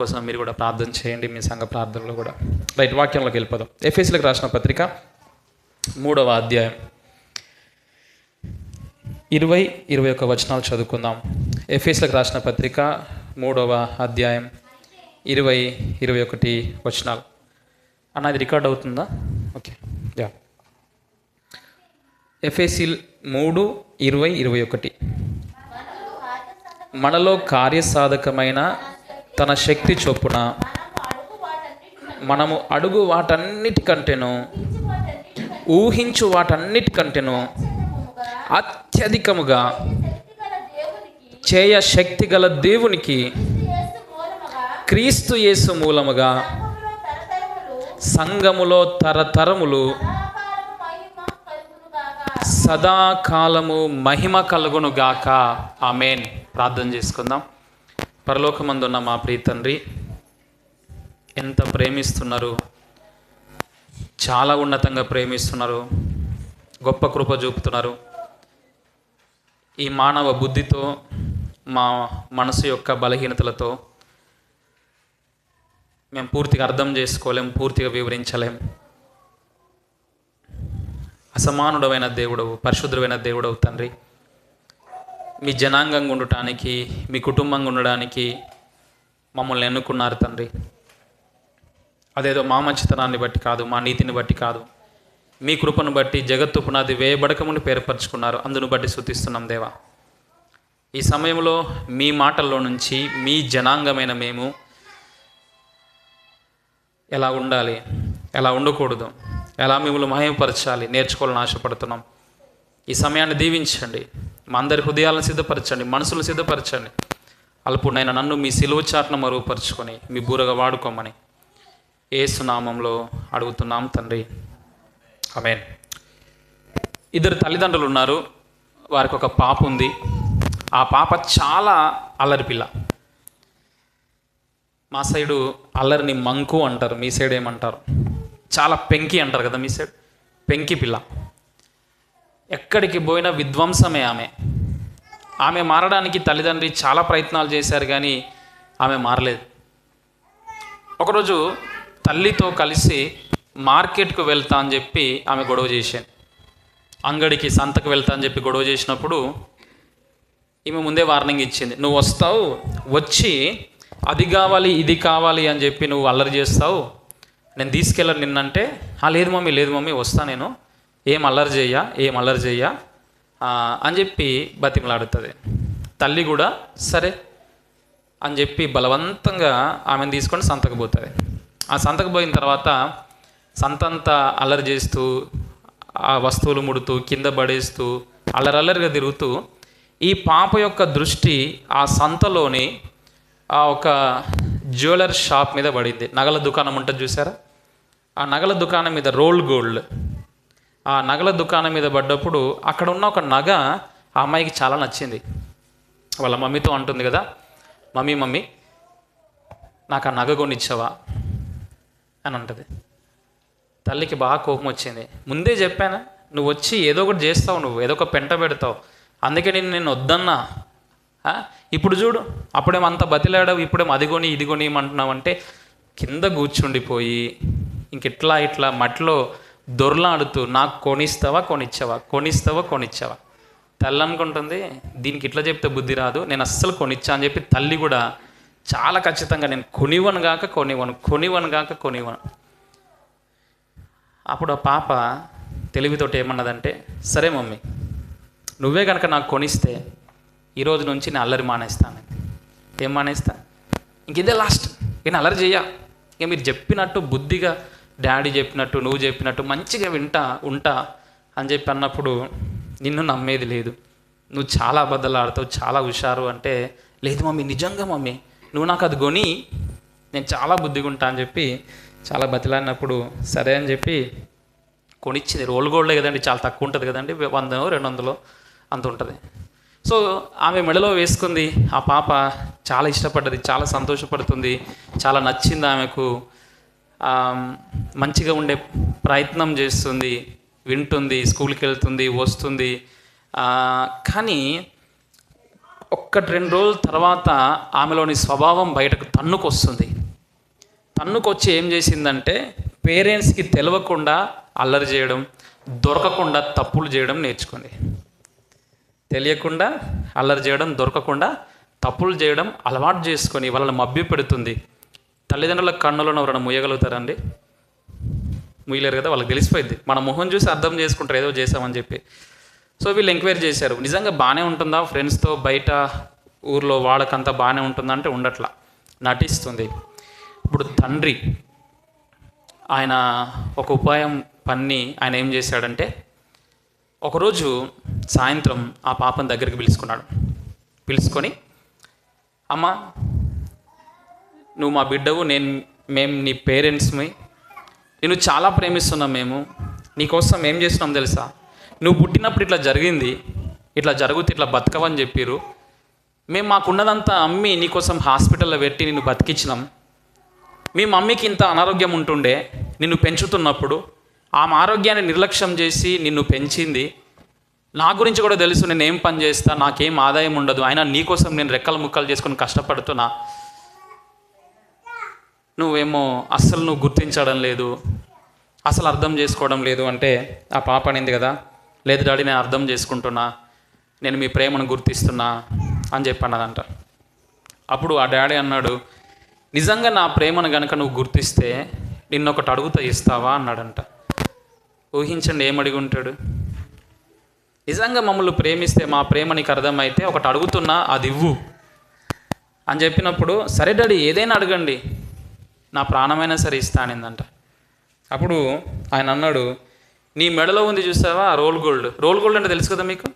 కోసం మీరు కూడా ప్రార్థన చేయండి, మీ సంఘ ప్రార్థనలో కూడా. రైట్, వాక్యంలోకి వెళ్ళిపోదాం. ఎఫెసీయులకు రాసిన పత్రిక 3వ అధ్యాయం 20-21 వచనాలు చదువుకుందాం. ఎఫెసీయులకు రాసిన పత్రిక 3వ అధ్యాయం 20-21 వచనాలు. అన్నది రికార్డ్ అవుతుందా? Okay, yeah. ఎఫెసీయులు 3:20-21. మనలో కార్యసాధకమైన తన శక్తి చొప్పున మనము అడుగు వాటన్నిటికంటేను ఊహించు వాటన్నిటికంటేను అత్యధికముగా చేయ శక్తి గల దేవునికి క్రీస్తు యేసు మూలముగా సంఘములో తరతరములు సదాకాలము మహిమ కలుగునుగాక. ఆమేన్. ప్రార్థన చేసుకుందాం. పరలోకమందున్న మా ప్రియ తండ్రి, ఎంత ప్రేమిస్తున్నారు, చాలా ఉన్నతంగా ప్రేమిస్తున్నారు, గొప్ప కృప చూపుతున్నారు. ఈ మానవ బుద్ధితో, మా మనసు యొక్క బలహీనతలతో మేము పూర్తిగా అర్థం చేసుకోలేం, పూర్తిగా వివరించలేం. అసమానుడమైన దేవుడవు, పరిశుద్ధమైన దేవుడవు తండ్రి. మీ జనాంగంగా ఉండటానికి, మీ కుటుంబంగా ఉండడానికి మమ్మల్ని ఎన్నుకున్నారు తండ్రి. అదేదో మా మంచితనాన్ని బట్టి కాదు, మా నీతిని బట్టి కాదు, మీ కృపను బట్టి జగత్తు పునాది వేయబడకముందు పేరుపరుచుకున్నారు. అందును బట్టి స్తుతిస్తున్నాం దేవా. ఈ సమయంలో మీ మాటల్లో నుంచి మీ జనాంగమైన మేము ఎలా ఉండాలి, ఎలా ఉండకూడదు, ఎలా మిమ్మల్ని మహిమపరచాలి నేర్చుకోవాలని ఆశపడుతున్నాం. ఈ సమయాన్ని దీవించండి. మా అందరి హృదయాలను సిద్ధపరచండి, మనసులు సిద్ధపరచండి. అల్పుడైన నన్ను మీ సిలువ చాటున మరుగుపరుచుకొని మీ బూరగా వాడుకోమని యేసు నామంలో అడుగుతున్నాం తండ్రి. ఆమేన్. 2 తల్లిదండ్రులు ఉన్నారు. వారికి ఒక పాప ఉంది. ఆ పాప చాలా అల్లరి పిల్ల. మా సైడు అల్లరిని మంకు అంటారు, మీ సైడ్ ఏమంటారు? చాలా పెంకి అంటారు కదా మీ సైడ్. పెంకి పిల్ల. ఎక్కడికి పోయినా విధ్వంసమే ఆమె మారడానికి తల్లిదండ్రి చాలా ప్రయత్నాలు చేశారు, కానీ ఆమె మారలేదు. ఒకరోజు తల్లితో కలిసి మార్కెట్కు వెళ్తా అని చెప్పి ఆమె గొడవ చేశాను. అంగడికి, సంతకు వెళ్తా అని చెప్పి గొడవ చేసినప్పుడు ఈమె ముందే వార్నింగ్ ఇచ్చింది. నువ్వు వస్తావు, వచ్చి అది కావాలి ఇది కావాలి అని చెప్పి నువ్వు అల్లరి చేస్తావు, నేను తీసుకెళ్ళను నిన్నంటే, లేదు మమ్మీ, లేదు మమ్మీ, వస్తా నేను, ఏం అల్లరి చెయ్య అని చెప్పి బతిమలాడుతుంది. తల్లి కూడా సరే అని చెప్పి బలవంతంగా ఆమెను తీసుకొని సంతకు పోతుంది. ఆ సంతకు పోయిన తర్వాత సంతంతా అల్లరి చేస్తూ, ఆ వస్తువులు ముడుతూ, కింద పడేస్తూ, అల్లరల్లరిగా తిరుగుతూ, ఈ పాప యొక్క దృష్టి ఆ సంతలోని ఆ ఒక జ్యువెలర్ షాప్ మీద పడింది. నగల దుకాణం ఉంటుంది చూసారా? ఆ నగల దుకాణం మీద రోల్ గోల్డ్, ఆ నగల దుకాణం మీద పడ్డప్పుడు అక్కడ ఉన్న ఒక నగ ఆ అమ్మాయికి చాలా నచ్చింది. వాళ్ళ మమ్మీతో అంటుంది కదా, మమ్మీ నాకు ఆ నగ కొనిచ్చావా అని అంటుంది. తల్లికి బాగా కోపం వచ్చింది. ముందే చెప్పానా, నువ్వు వచ్చి ఏదో ఒకటి చేస్తావు, నువ్వు ఏదో ఒక పెంట పెడతావు, అందుకే నేను వద్దన్నా. ఇప్పుడు చూడు, అప్పుడేమో అంత బతిలాడావు, ఇప్పుడేమో అది కొని ఇది కొని ఏమంటున్నావు అంటే కింద కూర్చుండిపోయి ఇట్లా మట్టిలో దొర్లాడుతూ నాకు కొనిచ్చావా. తల్లి అనుకుంటుంది, దీనికి ఇట్లా చెప్తే బుద్ధి రాదు, నేను అస్సలు కొనిచ్చా అని చెప్పి తల్లి కూడా చాలా ఖచ్చితంగా నేను కొనివను గాక కొనివను. అప్పుడు ఆ పాప తెలివితోటి ఏమన్నదంటే, సరే మమ్మీ, నువ్వే కనుక నాకు కొనిస్తే ఈరోజు నుంచి నేను అల్లరి మానేస్తాను. ఏం మానేస్తా? ఇదే లాస్ట్, నేను అల్లరి చెయ్యా. ఇక మీరు చెప్పినట్టు బుద్ధిగా, డాడీ చెప్పినట్టు, నువ్వు చెప్పినట్టు మంచిగా ఉంటా అని చెప్పి అన్నప్పుడు నిన్ను నమ్మేది లేదు, నువ్వు చాలా అబద్ధాలు ఆడతావు, చాలా హుషారు అంటే, లేదు మమ్మీ, నిజంగా మమ్మీ, నువ్వు నాకు అది కొని నేను చాలా బుద్ధిగా ఉంటా అని చెప్పి చాలా బతిలాడినప్పుడు సరే అని చెప్పి కొనిచ్చింది. రోల్ గోల్డే కదండి, చాలా తక్కువ ఉంటుంది కదండి, 100-200 అంత ఉంటుంది. సో ఆమె మెడలో వేసుకుంది. ఆ పాప చాలా ఇష్టపడ్డది, చాలా సంతోషపడుతుంది, చాలా నచ్చింది ఆమెకు. మంచిగా ఉండే ప్రయత్నం చేస్తుంది, వింటుంది, స్కూల్కి వెళ్తుంది, వస్తుంది. కానీ ఒక్కటి 2 రోజుల తర్వాత ఆమెలోని స్వభావం బయటకు తన్నుకొస్తుంది. తన్నుకొచ్చి ఏం చేసిందంటే పేరెంట్స్కి తెలియకుండా అల్లరి చేయడం, దొరకకుండా తప్పులు చేయడం నేర్చుకుంది. తెలియకుండా అల్లరి చేయడం, దొరకకుండా తప్పులు చేయడం అలవాటు చేసుకొని వాళ్ళని మభ్య పెడుతుంది. తల్లిదండ్రుల కన్నులను ఎవరైనా ముయ్యగలుగుతారండి? ముయ్యలేరు కదా, వాళ్ళకి తెలిసిపోయింది. మన మొహం చూసి అర్థం చేసుకుంటారు ఏదో చేసామని చెప్పి. సో వీళ్ళు ఎంక్వైరీ చేశారు, నిజంగా బాగానే ఉంటుందా, ఫ్రెండ్స్తో బయట ఊర్లో వాళ్ళకంతా బాగానే ఉంటుందా అంటే ఉండట్లా, నటిస్తుంది. ఇప్పుడు తండ్రి ఆయన ఒక ఉపాయం పన్ని ఆయన ఏం చేశాడంటే ఒకరోజు సాయంత్రం ఆ పాపని దగ్గరికి పిలుచుకొని, అమ్మ నువ్వు మా బిడ్డవు, మేము నీ పేరెంట్స్మి, నేను చాలా ప్రేమిస్తున్నాం, మేము నీకోసం ఏం చేస్తున్నాం తెలుసా, నువ్వు పుట్టినప్పుడు ఇట్లా జరిగింది, ఇట్లా జరుగుతూ ఇట్లా బతకవని చెప్పారు, మేము మాకున్నదంతా అమ్మి నీకోసం హాస్పిటల్లో పెట్టి నిన్ను బతికించినాం. మీ మమ్మీకి ఇంత అనారోగ్యం ఉంటుండే నిన్ను పెంచుతున్నప్పుడు, ఆమె ఆరోగ్యాన్ని నిర్లక్ష్యం చేసి నిన్ను పెంచింది. నా గురించి కూడా తెలుసు, నేను ఏం పని చేస్తా, నాకేం ఆదాయం ఉండదు, అయినా నీకోసం నేను రెక్కలు ముక్కలు చేసుకొని కష్టపడుతున్నా, నువ్వేమో అస్సలు నువ్వు గుర్తించడం లేదు, అసలు అర్థం చేసుకోవడం లేదు అంటే ఆ పాప అనింది కదా, లేదు డాడీ నేను అర్థం చేసుకుంటున్నా, నేను మీ ప్రేమను గుర్తిస్తున్నా అని చెప్పన్నదంట. అప్పుడు ఆ డాడీ అన్నాడు, నిజంగా నా ప్రేమను కనుక నువ్వు గుర్తిస్తే నిన్నొకటి అడుగుతా ఇస్తావా అన్నాడంట. ఊహించండి ఏం అడిగి ఉంటాడు. నిజంగా మమ్మల్ని ప్రేమిస్తే, మా ప్రేమ నీకు అర్థమైతే ఒకటి అడుగుతున్నా అది ఇవ్వు అని చెప్పినప్పుడు, సరే డాడీ ఏదైనా అడగండి, నా ప్రాణమైనా సరే ఇస్తానిందంట. అప్పుడు ఆయన అన్నాడు, నీ మెడలో ఉంది చూసావా ఆ రోల్ గోల్డ్ అంటే తెలుసు కదా మీకు,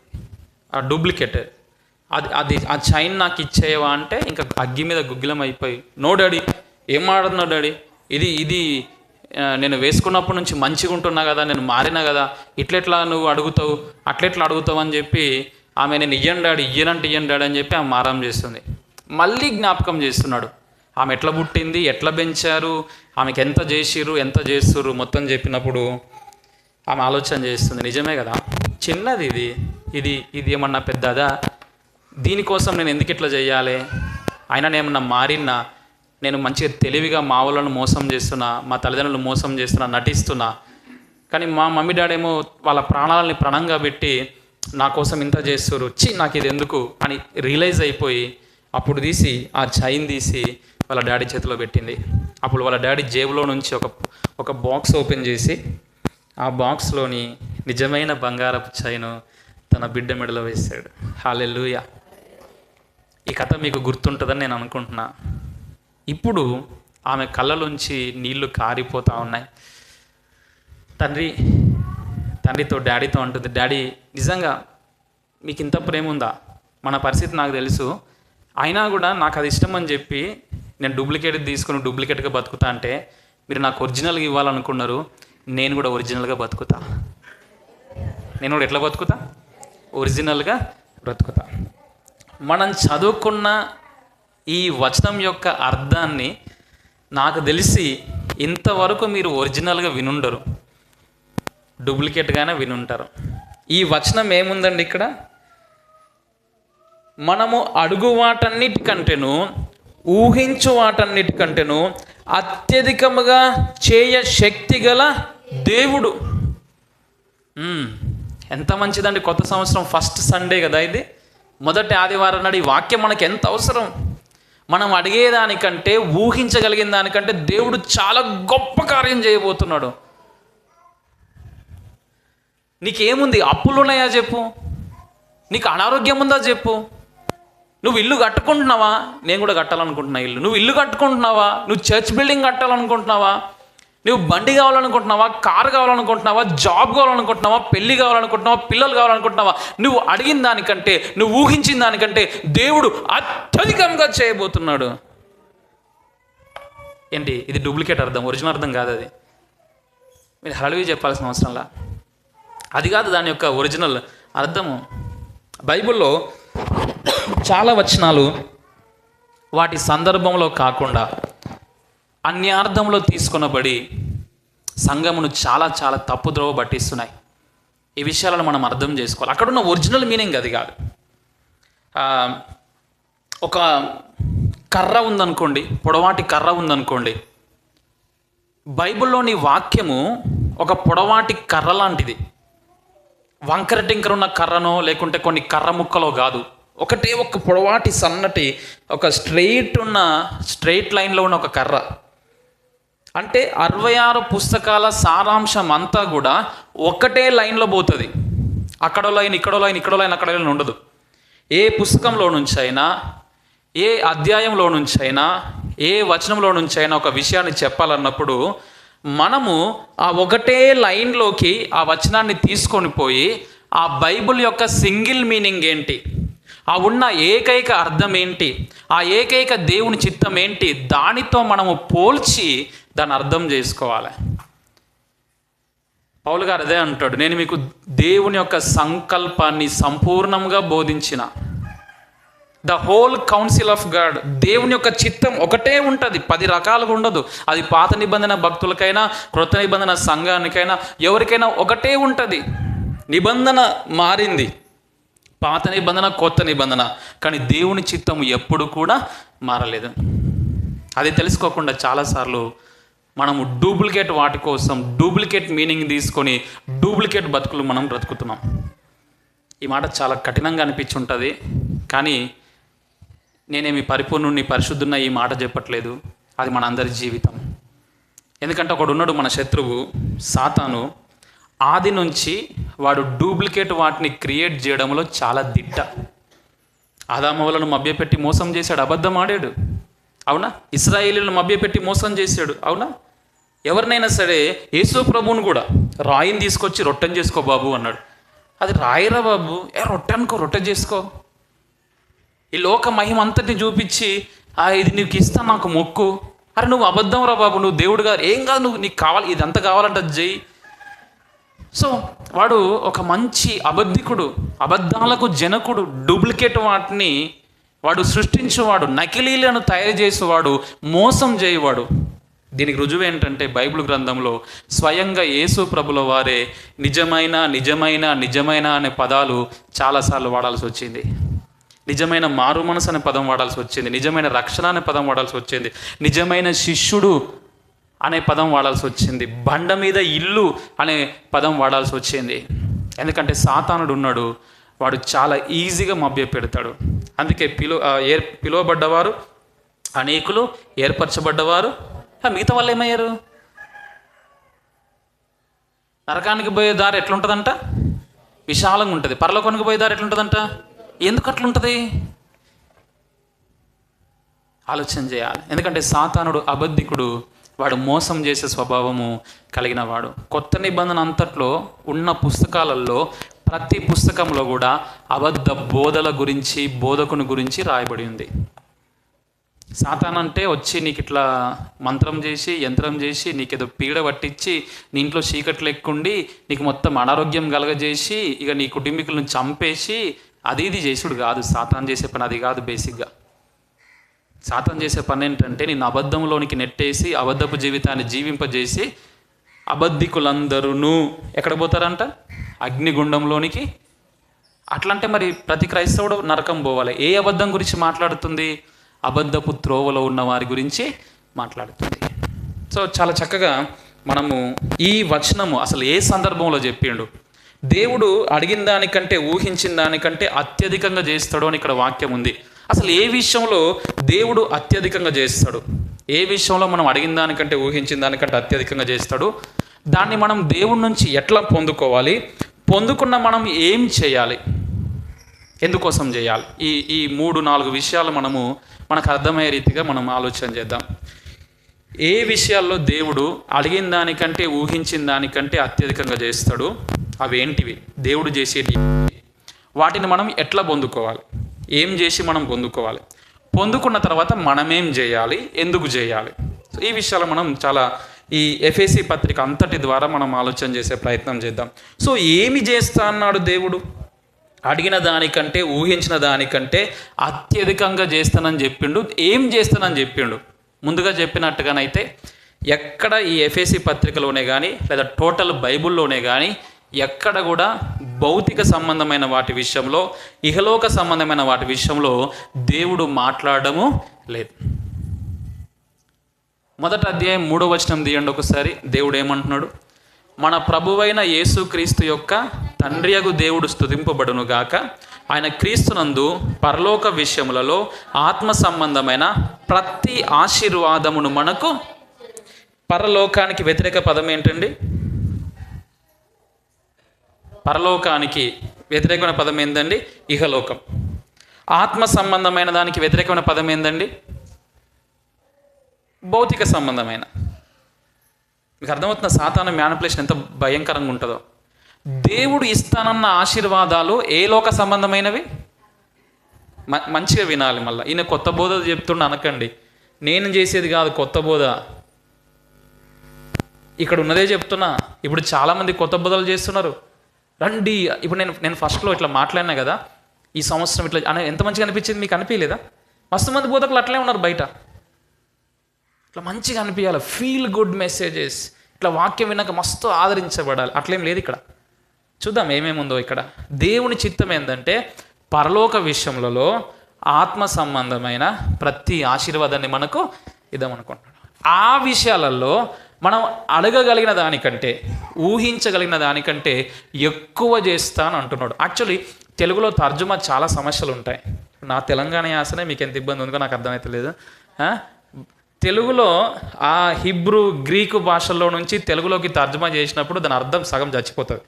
ఆ డూప్లికేట్, అది ఆ చైన్ నాకు ఇచ్చేయవా అంటే ఇంకా అగ్గి మీద గుగ్గిలం అయిపోయి, నో డాడీ ఏం మాట్లాడుతున్నావు డాడీ, ఇది నేను వేసుకున్నప్పటి నుంచి మంచిగా ఉంటున్నా కదా, నేను మారినా కదా, ఇట్లెట్లా నువ్వు అడుగుతావు, అట్లెట్లా అడుగుతావు అని చెప్పి ఆమె నేను ఇయ్యనంటే అని చెప్పి ఆమె మారం చేస్తుంది. మళ్ళీ జ్ఞాపకం చేస్తున్నాడు, ఆమె ఎట్లా పుట్టింది, ఎట్లా పెంచారు, ఆమెకి ఎంత చేస్తుర్రు మొత్తం చెప్పినప్పుడు ఆమె ఆలోచన చేస్తుంది, నిజమే కదా, చిన్నది ఇది ఏమన్నా పెద్దదా, దీనికోసం నేను ఎందుకు ఇట్లా చేయాలి, అయినా నేను ఏమన్నా మారినా, నేను మంచిగా తెలివిగా మా వాళ్ళను మోసం చేస్తున్నా, మా తల్లిదండ్రులను మోసం చేస్తున్నా, నటిస్తున్నా, కానీ మా మమ్మీ డాడీ ఏమో వాళ్ళ ప్రాణాలని ప్రణంగా పెట్టి నా కోసం ఇంత చేస్తుర్రు, నాకు ఇది ఎందుకు అని రియలైజ్ అయిపోయి అప్పుడు ఆ చైన్ తీసి వాళ్ళ డాడీ చేతిలో పెట్టింది. అప్పుడు వాళ్ళ డాడీ జేబులో నుంచి ఒక బాక్స్ ఓపెన్ చేసి ఆ బాక్స్లోని నిజమైన బంగారపు చైను తన బిడ్డ మెడలో వేశాడు. హల్లెలూయా. ఈ కథ మీకు గుర్తుంటుందని నేను అనుకుంటున్నా. ఇప్పుడు ఆమె కళ్ళలోంచి నీళ్లు కారిపోతూ ఉన్నాయి. తండ్రితో డాడీతో అంటుంది, డాడీ నిజంగా మీకు ఇంత ప్రేమ ఉందా, మన పరిస్థితి నాకు తెలుసు, అయినా కూడా నాకు అది ఇష్టం అని చెప్పి నేను డూప్లికేట్ తీసుకుని డూప్లికేట్గా బతుకుతా అంటే మీరు నాకు ఒరిజినల్గా ఇవ్వాలనుకున్నారు, నేను కూడా ఒరిజినల్గా బతుకుతా. నేను కూడా ఎట్లా బతుకుతా, ఒరిజినల్గా బ్రతుకుతా. మనం చదువుకున్న ఈ వచనం యొక్క అర్థాన్ని నాకు తెలిసి ఇంతవరకు మీరు ఒరిజినల్గా వినుండరు, డూప్లికేట్గానే వినుంటారు. ఈ వచనం ఏముందండి ఇక్కడ, మనము అడుగు వాటన్నిటికంటేను ఊహించు వాటన్నిటికంటేను అత్యధికముగా చేయ శక్తి గల దేవుడు. ఎంత మంచిదండి. కొత్త సంవత్సరం ఫస్ట్ సండే కదా ఇది, మొదటి ఆదివారం నాడు ఈ వాక్యం మనకి ఎంత అవసరం. మనం అడిగేదానికంటే ఊహించగలిగిన దానికంటే దేవుడు చాలా గొప్ప కార్యం చేయబోతున్నాడు. నీకేముంది, అప్పులు ఉన్నాయా చెప్పు, నీకు అనారోగ్యం ఉందా చెప్పు, నువ్వు ఇల్లు కట్టుకుంటున్నావా, నేను కూడా కట్టాలనుకుంటున్నా ఇల్లు, నువ్వు ఇల్లు కట్టుకుంటున్నావా, నువ్వు చర్చ్ బిల్డింగ్ కట్టాలనుకుంటున్నావా, నువ్వు బండి కావాలనుకుంటున్నావా, కారు కావాలనుకుంటున్నావా, జాబ్ కావాలనుకుంటున్నావా, పెళ్ళి కావాలనుకుంటున్నావా, పిల్లలు కావాలనుకుంటున్నావా, నువ్వు అడిగిన దానికంటే, నువ్వు ఊహించిన దానికంటే దేవుడు అత్యధికంగా చేయబోతున్నాడు. ఏంటి ఇది డూప్లికేట్ అర్థం, ఒరిజినల్ అర్థం కాదు అది. మీరు హల్లెలూయా చెప్పాల్సిన అవసరంలా, అది కాదు దాని యొక్క ఒరిజినల్ అర్థము. బైబిల్లో చాలా వచనాలు వాటి సందర్భంలో కాకుండా అన్యార్థంలో తీసుకొనబడి సంఘమును చాలా చాలా తప్పుద్రోవ పట్టిస్తున్నాయి. ఈ విషయాలను మనం అర్థం చేసుకోవాలి. అక్కడున్న ఒరిజినల్ మీనింగ్ అది కాదు. ఒక కర్ర ఉందనుకోండి, పొడవాటి కర్ర ఉందనుకోండి. బైబిల్లోని వాక్యము ఒక పొడవాటి కర్ర లాంటిది. వంకర టింకర ఉన్న కర్రనో లేకుంటే కొన్ని కర్ర ముక్కలో కాదు. ఒకటే ఒక పొడవాటి సన్నటి ఒక స్ట్రెయిట్ లైన్లో ఉన్న ఒక కర్ర. అంటే 66 పుస్తకాల సారాంశం అంతా కూడా ఒకటే లైన్లో పోతుంది. అక్కడో లైన్, ఇక్కడో లైన్, ఇక్కడో లైన్, అక్కడ లైన్ ఉండదు. ఏ పుస్తకంలో నుంచి అయినా, ఏ అధ్యాయంలో నుంచి అయినా, ఏ వచనంలో నుంచి అయినా ఒక విషయాన్ని చెప్పాలన్నప్పుడు మనము ఆ ఒకటే లైన్లోకి ఆ వచనాన్ని తీసుకొని పోయి ఆ బైబిల్ యొక్క సింగిల్ మీనింగ్ ఏంటి, ఆ ఉన్న ఏకైక అర్థం ఏంటి, ఆ ఏకైక దేవుని చిత్తం ఏంటి, దానితో మనము పోల్చి దాన్ని అర్థం చేసుకోవాలి. పౌలు గారు అదే అంటాడు, నేను మీకు దేవుని యొక్క సంకల్పాన్ని సంపూర్ణంగా బోధించిన. The whole council of God, దేవుని యొక్క చిత్తం ఒకటే ఉంటుంది, 10 రకాలుగా ఉండదు. అది పాత నిబంధన భక్తులకైనా, క్రొత్త నిబంధన సంఘానికైనా, ఎవరికైనా ఒకటే ఉంటుంది. నిబంధన మారింది, పాత నిబంధన, కొత్త నిబంధన, కానీ దేవుని చిత్తం ఎప్పుడు కూడా మారలేదు. అది తెలుసుకోకుండా చాలాసార్లు మనము డూప్లికేట్ వాటి కోసం డూప్లికేట్ మీనింగ్ తీసుకొని డూప్లికేట్ బతుకులు మనం బ్రతుకుతున్నాం. ఈ మాట చాలా కఠినంగా అనిపించి ఉంటుంది, కానీ నేనేమి పరిపూర్ణుని పరిశుద్ధున్న ఈ మాట చెప్పట్లేదు. అది మన అందరి జీవితం. ఎందుకంటే ఒకడు ఉన్నాడు, మన శత్రువు సాతాను. ఆది నుంచి వాడు డూప్లికేట్ వాటిని క్రియేట్ చేయడంలో చాలా దిట్ట. ఆదామవలను మభ్యపెట్టి మోసం చేశాడు, అబద్ధం ఆడాడు, అవునా? ఇశ్రాయేలీలను మభ్యపెట్టి మోసం చేశాడు, అవునా? ఎవరినైనా సరే, యేసు ప్రభువును కూడా రాయిని తీసుకొచ్చి రొట్టెని చేసుకో బాబు అన్నాడు. అది రాయిరా బాబు, రొట్టె అనుకో, రొట్టె చేసుకో. ఈ లోక మహిమ అంతటిని చూపించి ఇది నీకు ఇస్తా, నాకు మొక్కు. అరే నువ్వు అబద్ధం రా బాబు, నువ్వు దేవుడు గారు, ఏం కాదు, నువ్వు నీకు కావాలి, ఇదంతా కావాలంటే చెయ్యి. సో వాడు ఒక మంచి అబద్ధికుడు, అబద్ధాలకు జనకుడు, డూప్లికేట్ వాటిని వాడు సృష్టించేవాడు, నకిలీలను తయారు చేసేవాడు, మోసం చేయవాడు. దీనికి రుజువు ఏంటంటే బైబిల్ గ్రంథంలో స్వయంగా యేసు ప్రభుల వారే నిజమైన నిజమైన నిజమైన అనే పదాలు చాలాసార్లు వాడాల్సి వచ్చింది. నిజమైన మారు మనసు అనే పదం వాడాల్సి వచ్చింది, నిజమైన రక్షణ అనే పదం వాడాల్సి వచ్చింది, నిజమైన శిష్యుడు అనే పదం వాడాల్సి వచ్చింది, బండ మీద ఇల్లు అనే పదం వాడాల్సి వచ్చింది. ఎందుకంటే సాతానుడు ఉన్నాడు, వాడు చాలా ఈజీగా మభ్య పెడతాడు. అందుకే పిలువబడ్డవారు అనేకులు, ఏర్పరచబడ్డవారు మిగతా వాళ్ళు ఏమయ్యారు? నరకానికి పోయే దారి ఎట్లుంటుందంట? విశాలంగా ఉంటుంది. పరలోకానికి పోయే దారి ఎట్లుంటుందంట? ఎందుకు అట్లుంటుంది? ఆలోచన చేయాలి. ఎందుకంటే సాతానుడు అబద్ధికుడు, వాడు మోసం చేసే స్వభావము కలిగిన వాడు. కొత్త నిబంధన అంతట్లో ఉన్న పుస్తకాలలో ప్రతి పుస్తకంలో కూడా అబద్ధ బోధల గురించి, బోధకుని గురించి రాయబడి ఉంది. సాతాన్ అంటే వచ్చి నీకు ఇట్లా మంత్రం చేసి, యంత్రం చేసి, నీకేదో పీడ పట్టించి, నీ ఇంట్లో చీకట్లు ఎక్కుండి, నీకు మొత్తం అనారోగ్యం కలగజేసి, ఇక నీ కుటుంబీకులను చంపేసి, అది ఇది చేసుడు కాదు. సాతాన్ చేసే పని అది కాదు. బేసిక్గా సాతాన్ చేసే పని ఏంటంటే నిన్ను అబద్ధంలోనికి నెట్టేసి, అబద్ధపు జీవితాన్ని జీవింపజేసి, అబద్ధికులందరూ ఎక్కడ పోతారంట? అగ్నిగుండంలోనికి. అట్లంటే మరి ప్రతి క్రైస్తవుడు నరకం పోవాలి. ఏ అబద్ధం గురించి మాట్లాడుతుంది? అబద్ధపు త్రోవలో ఉన్న వారి గురించి మాట్లాడుతుంది. సో చాలా చక్కగా మనము ఈ వచనము అసలు ఏ సందర్భంలో చెప్పిండు, దేవుడు అడిగిన దానికంటే, ఊహించిన దానికంటే అత్యధికంగా చేస్తాడు అని ఇక్కడ వాక్యం ఉంది. అసలు ఏ విషయంలో దేవుడు అత్యధికంగా చేస్తాడు, ఏ విషయంలో మనం అడిగిన దానికంటే, ఊహించిన దానికంటే అత్యధికంగా చేస్తాడు, దాన్ని మనం దేవుడి నుంచి ఎట్లా పొందుకోవాలి, పొందుకున్న మనం ఏం చేయాలి, ఎందుకోసం చేయాలి, ఈ 3-4 విషయాలు మనకు అర్థమయ్యే రీతిగా మనం ఆలోచన చేద్దాం. ఏ విషయాల్లో దేవుడు అడిగిన దానికంటే, ఊహించిన దానికంటే అత్యధికంగా చేస్తాడు, అవేంటివి, దేవుడు చేసేటి, వాటిని మనం ఎట్లా పొందుకోవాలి, ఏం చేసి మనం పొందుకోవాలి, పొందుకున్న తర్వాత మనమేం చేయాలి, ఎందుకు చేయాలి. ఈ విషయాలు మనం చాలా ఈ ఎఫెసీ పత్రిక అంతటి ద్వారా మనం ఆలోచన చేసే ప్రయత్నం చేద్దాం. సో ఏమి చేస్తా అన్నాడు దేవుడు? అడిగిన దానికంటే, ఊహించిన దానికంటే అత్యధికంగా చేస్తానని చెప్పిండు. ఏం చేస్తానని చెప్పిండు? ముందుగా చెప్పినట్టుగానైతే ఎక్కడ ఈ ఎఫెసీ పత్రికలోనే కానీ లేదా టోటల్ బైబుల్లోనే కానీ ఎక్కడ కూడా భౌతిక సంబంధమైన వాటి విషయంలో, ఇహలోక సంబంధమైన వాటి విషయంలో దేవుడు మాట్లాడము లేదు. మొదటి అధ్యాయం 3వ వచనం తీయండి ఒకసారి. దేవుడు ఏమంటున్నాడు? మన ప్రభువైన యేసుక్రీస్తు యొక్క తండ్రియగు దేవుడు స్తుతింపబడును గాక. ఆయన క్రీస్తునందు పరలోక విషయములలో ఆత్మ సంబంధమైన ప్రతి ఆశీర్వాదమును మనకు. పరలోకానికి వ్యతిరేక పదం ఏంటండి? పరలోకానికి వ్యతిరేకమైన పదం ఏందండి? ఇహలోకం. ఆత్మ సంబంధమైన దానికి వ్యతిరేకమైన పదం ఏందండి? భౌతిక సంబంధమైన. మీకు అర్థమవుతున్న సాతాను మ్యానిపులేషన్ ఎంత భయంకరంగా ఉంటుందో. దేవుడు ఇస్తానన్న ఆశీర్వాదాలు ఏ లోక సంబంధమైనవి? మంచిగా వినాలి. మళ్ళీ ఈయన కొత్త బోధ చెప్తుండ అనకండి, నేను చేసేది కాదు కొత్త బోధ, ఇక్కడ ఉన్నదే చెప్తున్నా. ఇప్పుడు చాలామంది కొత్త బోధలు చేస్తున్నారు. రండి, ఇప్పుడు నేను ఫస్ట్లో ఇట్లా మాట్లాడినా కదా, ఈ సంవత్సరం ఇట్లా అని ఎంత మంచిగా అనిపించింది మీకు? అనిపించలేదా? మస్తు మంది బోధకులు అట్లే ఉన్నారు బయట. ఇట్లా మంచిగా అనిపించాలి, ఫీల్ గుడ్ మెసేజెస్, ఇట్లా వాక్యం విన్నాక మస్తు ఆదరించబడాలి. అట్లేం లేదు ఇక్కడ. చూద్దాం ఏమేమి ఉందో ఇక్కడ. దేవుని చిత్తం ఏంటంటే పరలోక విషయములలో ఆత్మ సంబంధమైన ప్రతి ఆశీర్వాదాన్ని మనకు ఇద్దామనుకుంటున్నాడు. ఆ విషయాలలో మనం అడగగలిగిన దానికంటే, ఊహించగలిగిన దానికంటే ఎక్కువ చేస్తాను అంటున్నాడు. యాక్చువల్లీ తెలుగులో తర్జుమా చాలా సమస్యలు ఉంటాయి. నా తెలంగాణ యాసనే మీకు ఎంత ఇబ్బంది ఉందో నాకు అర్థమవుతలేదు. తెలుగులో ఆ హిబ్రూ, గ్రీకు భాషల్లో నుంచి తెలుగులోకి తర్జుమా చేసినప్పుడు దాని అర్థం సగం చచ్చిపోతుంది.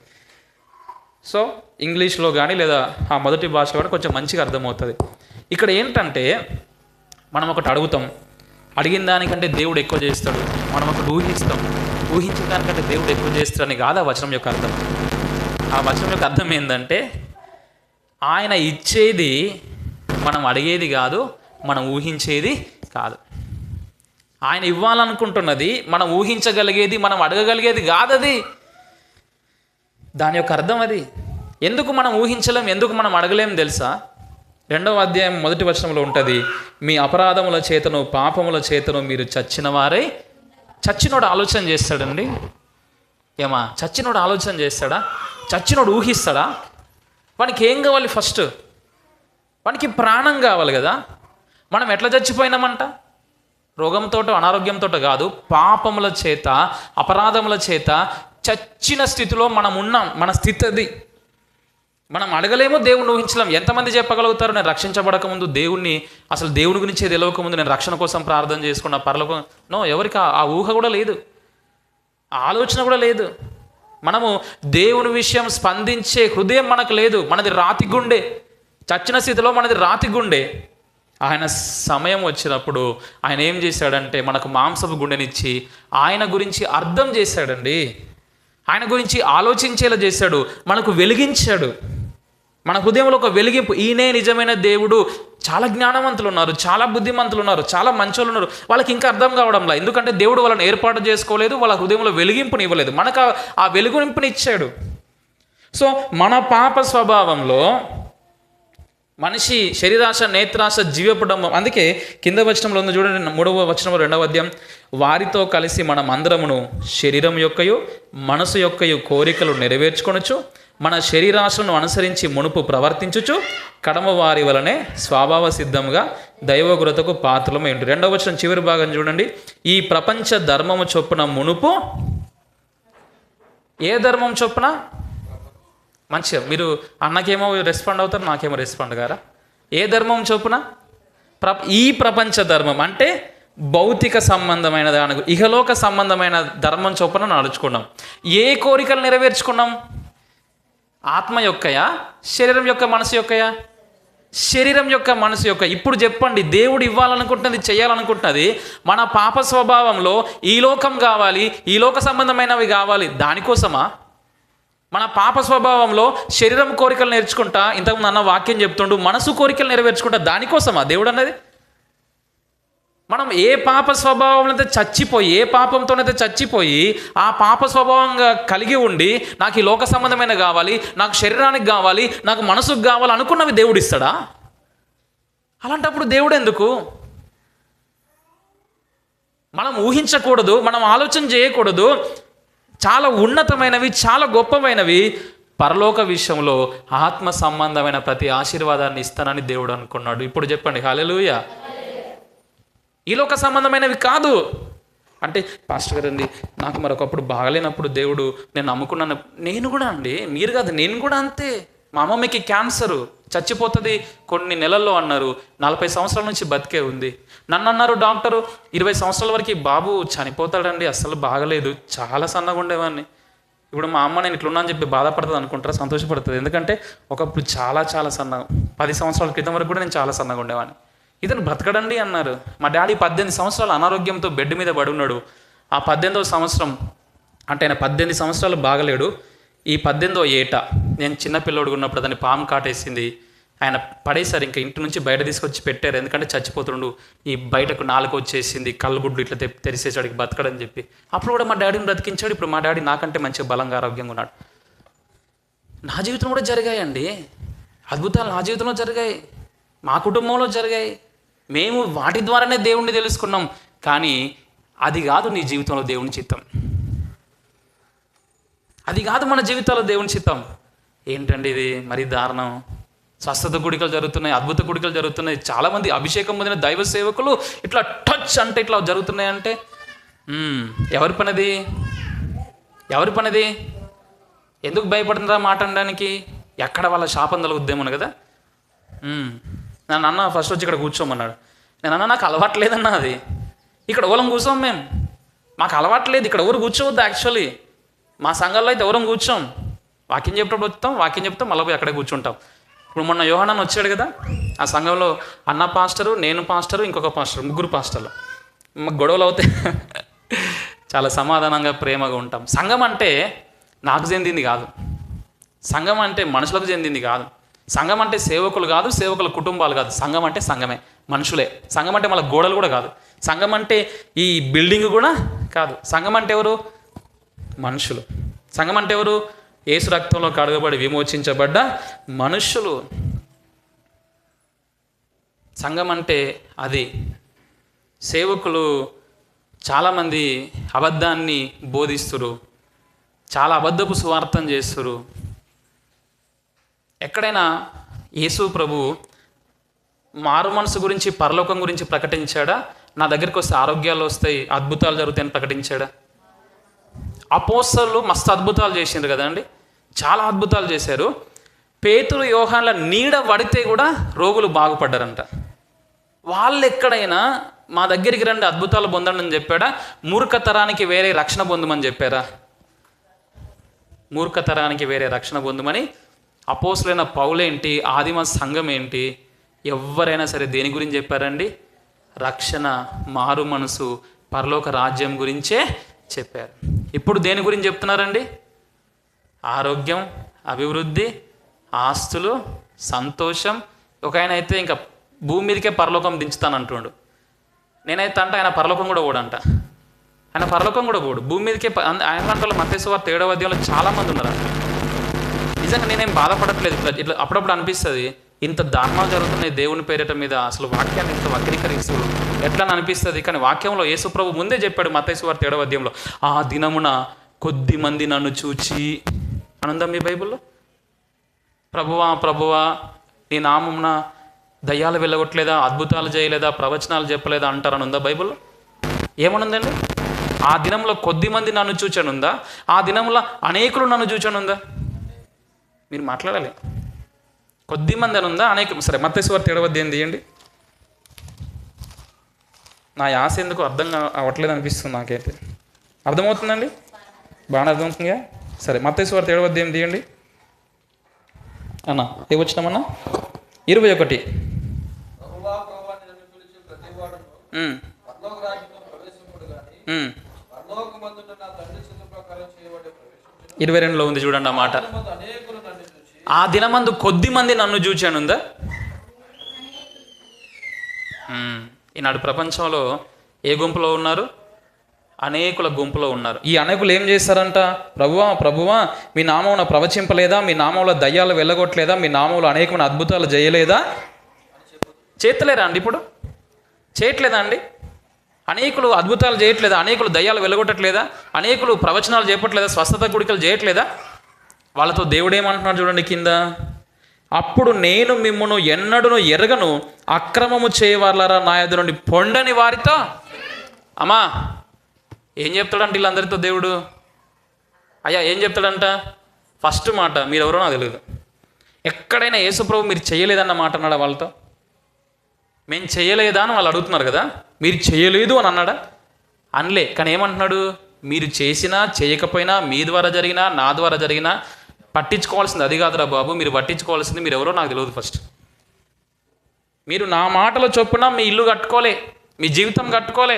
సో ఇంగ్లీష్లో కానీ లేదా ఆ మొదటి భాషలో కానీ కొంచెం మంచిగా అర్థమవుతుంది. ఇక్కడ ఏంటంటే మనం ఒకటి అడుగుతాం, అడిగిన దానికంటే దేవుడు ఎక్కువ చేస్తాడు. మనం ఒకటి ఊహిస్తాం, ఊహించిన దానికంటే దేవుడు ఎక్కువ చేస్తాడని కాదు ఆ వచనం యొక్క అర్థం. ఆ వచనం యొక్క అర్థం ఏంటంటే ఆయన ఇచ్చేది మనం అడిగేది కాదు, మనం ఊహించేది కాదు. ఆయన ఇవ్వాలనుకుంటున్నది మనం ఊహించగలిగేది, మనం అడగగలిగేది కాదు. అది దాని యొక్క అర్థం అది. ఎందుకు మనం ఊహించలేం, ఎందుకు మనం అడగలేం తెలుసా? 2వ అధ్యాయం 1వ వచనంలో ఉంటుంది, మీ అపరాధముల చేతను పాపముల చేతను మీరు చచ్చిన వారై. చచ్చినోడు ఆలోచన చేస్తాడండి. ఏమా చచ్చినోడు ఆలోచన చేస్తాడా? చచ్చినోడు ఊహిస్తాడా? వానికి ఏం కావాలి? ఫస్ట్ వానికి ప్రాణం కావాలి కదా. మనం ఎట్లా చచ్చిపోయినామంట? రోగంతో అనారోగ్యంతో కాదు, పాపముల చేత అపరాధముల చేత చచ్చిన స్థితిలో మనం ఉన్నాం. మన స్థితి అది. మనం అడగలేమో, దేవుణ్ణి ఊహించలేం. ఎంతమంది చెప్పగలుగుతారు నేను రక్షించబడకముందు దేవుణ్ణి, అసలు దేవుని గురించి తెలియకముందు నేను రక్షణ కోసం ప్రార్థన చేసుకున్న పరలోకం? నో, ఎవరికి ఆ ఊహ కూడా లేదు, ఆలోచన కూడా లేదు. మనము దేవుని విషయం స్పందించే హృదయం మనకు లేదు. మనది రాతి గుండె. చచ్చిన స్థితిలో మనది రాతి గుండె. ఆయన సమయం వచ్చినప్పుడు ఆయన ఏం చేశాడంటే మనకు మాంసపు గుండెనిచ్చి ఆయన గురించి అర్థం చేశాడండి. ఆయన గురించి ఆలోచించేలా చేశాడు, మనకు వెలిగించాడు. మన హృదయంలో ఒక వెలిగింపు. ఈయనే నిజమైన దేవుడు. చాలా జ్ఞానవంతులు ఉన్నారు, చాలా బుద్ధిమంతులు ఉన్నారు, చాలా మంచోళ్ళు ఉన్నారు. వాళ్ళకి ఇంకా అర్థం కావడంలా. ఎందుకంటే దేవుడు వాళ్ళని ఏర్పాటు చేసుకోలేదు, వాళ్ళ హృదయంలో వెలిగింపుని ఇవ్వలేదు. మనకు ఆ వెలుగునింపుని ఇచ్చాడు. సో మన పాప స్వభావంలో మనిషి శరీరాశ, నేత్రాశ, జీవపుడంబం. అందుకే కింద వచనంలో ఉంది చూడండి, 3వ వచనం 2వ అధ్యాయం, వారితో కలిసి మనం అందరమును శరీరం యొక్కయు మనసు యొక్కయు కోరికలు నెరవేర్చుకొనొచ్చు, మన శరీరాశలను అనుసరించి మునుపు ప్రవర్తించుచు కడమ వారి వలనే స్వభావ సిద్ధంగా దైవగురతకు పాత్రలమై ఉంటుంది. 2వ వచనం చివరి భాగం చూడండి, ఈ ప్రపంచ ధర్మము చొప్పున మునుపు. ఏ ధర్మం చొప్పున? మంచిగా మీరు అన్నకేమో రెస్పాండ్ అవుతారు, నాకేమో రెస్పాండ్ గారా? ఏ ధర్మం చొప్పున? ఈ ప్రపంచ ధర్మం అంటే భౌతిక సంబంధమైన దాని, ఇహలోక సంబంధమైన ధర్మం చొప్పున నడుచుకున్నాం. ఏ కోరికలు నెరవేర్చుకున్నాం? ఆత్మ యొక్కయా, శరీరం యొక్క, మనసు యొక్కయా? శరీరం యొక్క, మనసు యొక్క. ఇప్పుడు చెప్పండి, దేవుడు ఇవ్వాలనుకుంటున్నది, చేయాలనుకుంటున్నది మన పాప స్వభావంలో ఈ లోకం కావాలి, ఈ లోక సంబంధమైనవి కావాలి. దానికోసమా? మన పాప స్వభావంలో శరీరం కోరికలు నేర్చుకుంటా, ఇంతకుముందు అన్న వాక్యం చెప్తుండు, మనసు కోరికలు నెరవేర్చుకుంటా. దానికోసమా దేవుడు అన్నది? మనం ఏ పాప స్వభావంలో అయితే చచ్చిపోయి, ఏ పాపంతోనైతే చచ్చిపోయి ఆ పాప స్వభావంగా కలిగి ఉండి నాకు ఈ లోక సంబంధమైన కావాలి, నాకు శరీరానికి కావాలి, నాకు మనసుకు కావాలి అనుకున్నవి దేవుడు ఇస్తాడా? అలాంటప్పుడు దేవుడు ఎందుకు? మనం ఊహించకూడదు, మనం ఆలోచన చేయకూడదు. చాలా ఉన్నతమైనవి, చాలా గొప్పమైనవి పరలోక విషయంలో ఆత్మ సంబంధమైన ప్రతి ఆశీర్వాదాన్ని ఇస్తానని దేవుడు అనుకున్నాడు. ఇప్పుడు చెప్పండి హల్లెలూయా. ఈ లోక సంబంధమైనవి కాదు. అంటే పాస్టర్ గారు అండి, నాకు మరొకప్పుడు బాగలేనప్పుడు దేవుడు నేను నమ్ముకున్నాను. నేను కూడా అండి, మీరు కాదు, నేను కూడా అంతే. మా అమ్మమ్మకి క్యాన్సరు, చచ్చిపోతుంది కొన్ని నెలల్లో అన్నారు. 40 సంవత్సరాల నుంచి బతికే ఉంది. నన్ను అన్నారు డాక్టరు 20 సంవత్సరాల వరకు బాబు చనిపోతాడండి, అస్సలు బాగలేదు, చాలా సన్నగా ఉండేవాడిని. ఇప్పుడు మా అమ్మ నేను ఇట్లున్నా అని చెప్పి బాధపడుతుంది అనుకుంటారా? సంతోషపడుతుంది. ఎందుకంటే ఒకప్పుడు చాలా చాలా సన్నగా, 10 సంవత్సరాల క్రితం వరకు కూడా నేను చాలా సన్నగా ఉండేవాడిని. ఇతను బ్రతకడండి అన్నారు. మా డాడీ 18 సంవత్సరాలు అనారోగ్యంతో బెడ్ మీద పడి ఉన్నాడు. ఆ 18వ సంవత్సరం అంటే ఆయన 18 సంవత్సరాలు బాగలేడు. ఈ 18వ ఏట నేను చిన్నపిల్లోడు ఉన్నప్పుడు దాన్ని పాము కాటేసింది. ఆయన పడేసారు, ఇంకా ఇంటి నుంచి బయట తీసుకొచ్చి పెట్టారు. ఎందుకంటే చచ్చిపోతుండు, ఈ బయటకు నాలుక వచ్చేసింది, కళ్ళగుడ్లు ఇట్లా తెరిసేసాడు బతకడని చెప్పి. అప్పుడు కూడా మా డాడీని బ్రతికించాడు. ఇప్పుడు మా డాడీ నాకంటే మంచిగా బలంగా ఆరోగ్యంగా ఉన్నాడు. నా జీవితం కూడా జరిగాయండి, అద్భుతాలు నా జీవితంలో జరిగాయి, మా కుటుంబంలో జరిగాయి. మేము వాటి ద్వారానే దేవుణ్ణి తెలుసుకున్నాం. కానీ అది కాదు నీ జీవితంలో దేవుని చిత్తం, అది కాదు మన జీవితాల్లో దేవుని చిత్తం. ఏంటండి ఇది మరి దారుణం. స్వస్థత గుడికలు జరుగుతున్నాయి, అద్భుత గుడికలు జరుగుతున్నాయి, చాలామంది అభిషేకం పొందిన దైవ సేవకులు ఇట్లా టచ్ అంటే ఇట్లా జరుగుతున్నాయంటే ఎవరి పనిది? ఎవరి పనిది? ఎందుకు భయపడుతుందా మాట అనడానికి? ఎక్కడ వాళ్ళ శాపం తలుగుద్దేమో కదా. నన్ను అన్న ఫస్ట్ వచ్చి ఇక్కడ కూర్చోమన్నాడు. నేను అన్నా నాకు అలవాట్లేదన్నా, అది ఇక్కడ ఓలం కూర్చోం మేము, మాకు అలవాట్లేదు, ఇక్కడ ఎవరు కూర్చోవద్దు. యాక్చువల్లీ మా సంఘాల్లో అయితే ఎవరం కూర్చోం. వాక్యం చెప్పేటప్పుడు వస్తాం, వాక్యం చెప్తాం, మళ్ళీ పోయి అక్కడే కూర్చుంటాం. ఇప్పుడు మొన్న యోహానన్ వచ్చాడు కదా, ఆ సంఘంలో అన్న పాస్టరు, నేను పాస్టరు, ఇంకొక పాస్టర్, ముగ్గురు పాస్టర్లు. మాకు గొడవలు అవుతాయి. చాలా సమాధానంగా ప్రేమగా ఉంటాం. సంఘం అంటే నాకు చెందింది కాదు, సంఘం అంటే మనుషులకు చెందింది కాదు, సంఘం అంటే సేవకులు కాదు, సేవకుల కుటుంబాలు కాదు. సంఘం అంటే సంఘమే, మనుషులే. సంఘం అంటే మళ్ళీ గోడలు కూడా కాదు. సంఘం అంటే ఈ బిల్డింగ్ కూడా కాదు. సంఘం అంటే ఎవరు? మనుషులు. సంఘం అంటే ఎవరు? యేసు రక్తంలో కడగబడి విమోచించబడ్డ మనుషులు. సంఘం అంటే అది. సేవకులు చాలామంది అబద్ధాన్ని బోధిస్తురు, చాలా అబద్ధపు సువార్తం చేస్తురు. ఎక్కడైనా యేసు ప్రభు మారు మనసు గురించి, పరలోకం గురించి ప్రకటించాడా? నా దగ్గరికి వస్తే ఆరోగ్యాలు వస్తాయి, అద్భుతాలు జరుగుతాయని ప్రకటించాడా? అపోస్తలులు మస్తు అద్భుతాలు చేసిండ్రు కదండి, చాలా అద్భుతాలు చేశారు. పేతురు యోహాన్ల నీడ పడితే కూడా రోగులు బాగుపడ్డారంట. వాళ్ళు ఎక్కడైనా మా దగ్గరికి రండి అద్భుతాలు పొందండి అని చెప్పాడా? మూర్ఖతరానికి వేరే రక్షణ పొందమని చెప్పారా? మూర్ఖతరానికి వేరే రక్షణ పొందమని అపోస్తలులైన పౌలేంటి, ఆదిమ సంఘం ఏంటి, ఎవరైనా సరే దేని గురించి చెప్పారండి? రక్షణ, మారు మనసు, పరలోక రాజ్యం గురించే చెప్పారు. ఇప్పుడు దేని గురించి చెప్తున్నారండి? ఆరోగ్యం, అభివృద్ధి, ఆస్తులు, సంతోషం. ఒక ఆయన అయితే ఇంకా భూమి మీదకే పరలోకం దించుతానంటుండు. నేనైతే అంటే ఆయన పరలోకం కూడా పోడంట. ఆయన పరలోకం కూడా పోడు, భూమి మీదకే. ఆయన గంటలో మత్తయి సువార్త 7వ అధ్యాయంలో చాలామంది ఉన్నారంట. నిజంగా నేనేం బాధపడట్లేదు. ఇట్లా అప్పుడప్పుడు అనిపిస్తుంది, ఇంత దారుణాలు జరుగుతున్నాయి దేవుని పేరిట మీద, అసలు వాక్యాన్ని ఇంత వక్రీకరిస్తూ ఎట్లా అనిపిస్తుంది. కానీ వాక్యంలో యేసుప్రభు ముందే చెప్పాడు మత్తయి సువార్త 7వ అధ్యాయంలో, ఆ దినమున కొద్ది మంది నన్ను చూచి అని ఉందా మీ బైబిల్లో? ప్రభువా ప్రభువా నీ నామమున దయ్యాలు వెళ్ళగొట్టలేదా, అద్భుతాలు చేయలేదా, ప్రవచనాలు చెప్పలేదా అంటారని ఉందా బైబిల్లో? ఏమనుందండి? ఆ దినంలో కొద్ది మంది నన్ను చూచనుందా? ఆ దినంలో అనేకులు నన్ను చూచనుందా? మీరు మాట్లాడాలి. కొద్ది మంది అని ఉందా, అనేక? సరే, మత్తయి సువార్త 7వ అధ్యాయం తీయండి. నా యాస ఎందుకు అర్థం అవ్వట్లేదు అనిపిస్తుంది నాకైతే. అర్థమవుతుందండి? బాగా అర్థమవుతుందిగా? సరే, మత్తయి సువార్త 7వ అధ్యాయం తీయండి అన్న. ఏ వచ్చినామన్నా? 21. ఇరవై 22లో ఉంది చూడండి ఆ మాట. ఆ దినమందు కొద్ది మంది నన్ను చూచానుందా? ఈనాడు ప్రపంచంలో ఏ గుంపులో ఉన్నారు? అనేకుల గుంపులో ఉన్నారు. ఈ అనేకులు ఏం చేస్తారంట? ప్రభువా ప్రభువా మీ నామమున ప్రవచింపలేదా, మీ నామంలో దయ్యాలు వెళ్ళగొట్టలేదా, మీ నామంలో అనేకమైన అద్భుతాలు చేయలేదా? చేస్తలేరా అండి? ఇప్పుడు చేయట్లేదా అండి? అనేకులు అద్భుతాలు చేయట్లేదా? అనేకులు దయ్యాలు వెళ్ళగొట్టట్లేదా? అనేకులు ప్రవచనాలు చేయట్లేదా? స్వస్థత గుడికలు చేయట్లేదా? వాళ్ళతో దేవుడు ఏమంటున్నాడు చూడండి కింద, అప్పుడు నేను మిమ్మును ఎన్నడూను ఎరగను, అక్రమము చేయవారులారా నా ఎదురు నుండి పొండని వారితో. అమ్మా ఏం చెప్తాడంట వీళ్ళందరితో దేవుడు? అయ్యా ఏం చెప్తాడంట? ఫస్ట్ మాట, మీరెవరో నాకు తెలియదు. ఎక్కడైనా యేసుప్రభు మీరు చేయలేదన్న మాట అన్నాడా వాళ్ళతో? మేము చేయలేదా అని వాళ్ళు అడుగుతున్నారు కదా, మీరు చేయలేదు అని అన్నాడా? అనలే. కానీ ఏమంటున్నాడు? మీరు చేసినా చేయకపోయినా, మీ ద్వారా జరిగినా నా ద్వారా జరిగినా పట్టించుకోవాల్సింది అది కాదురా బాబు, మీరు పట్టించుకోవాల్సింది మీరు ఎవరో నాకు తెలియదు. ఫస్ట్ మీరు నా మాటలో చొప్పున మీ ఇల్లు కట్టుకోలే, మీ జీవితం కట్టుకోలే,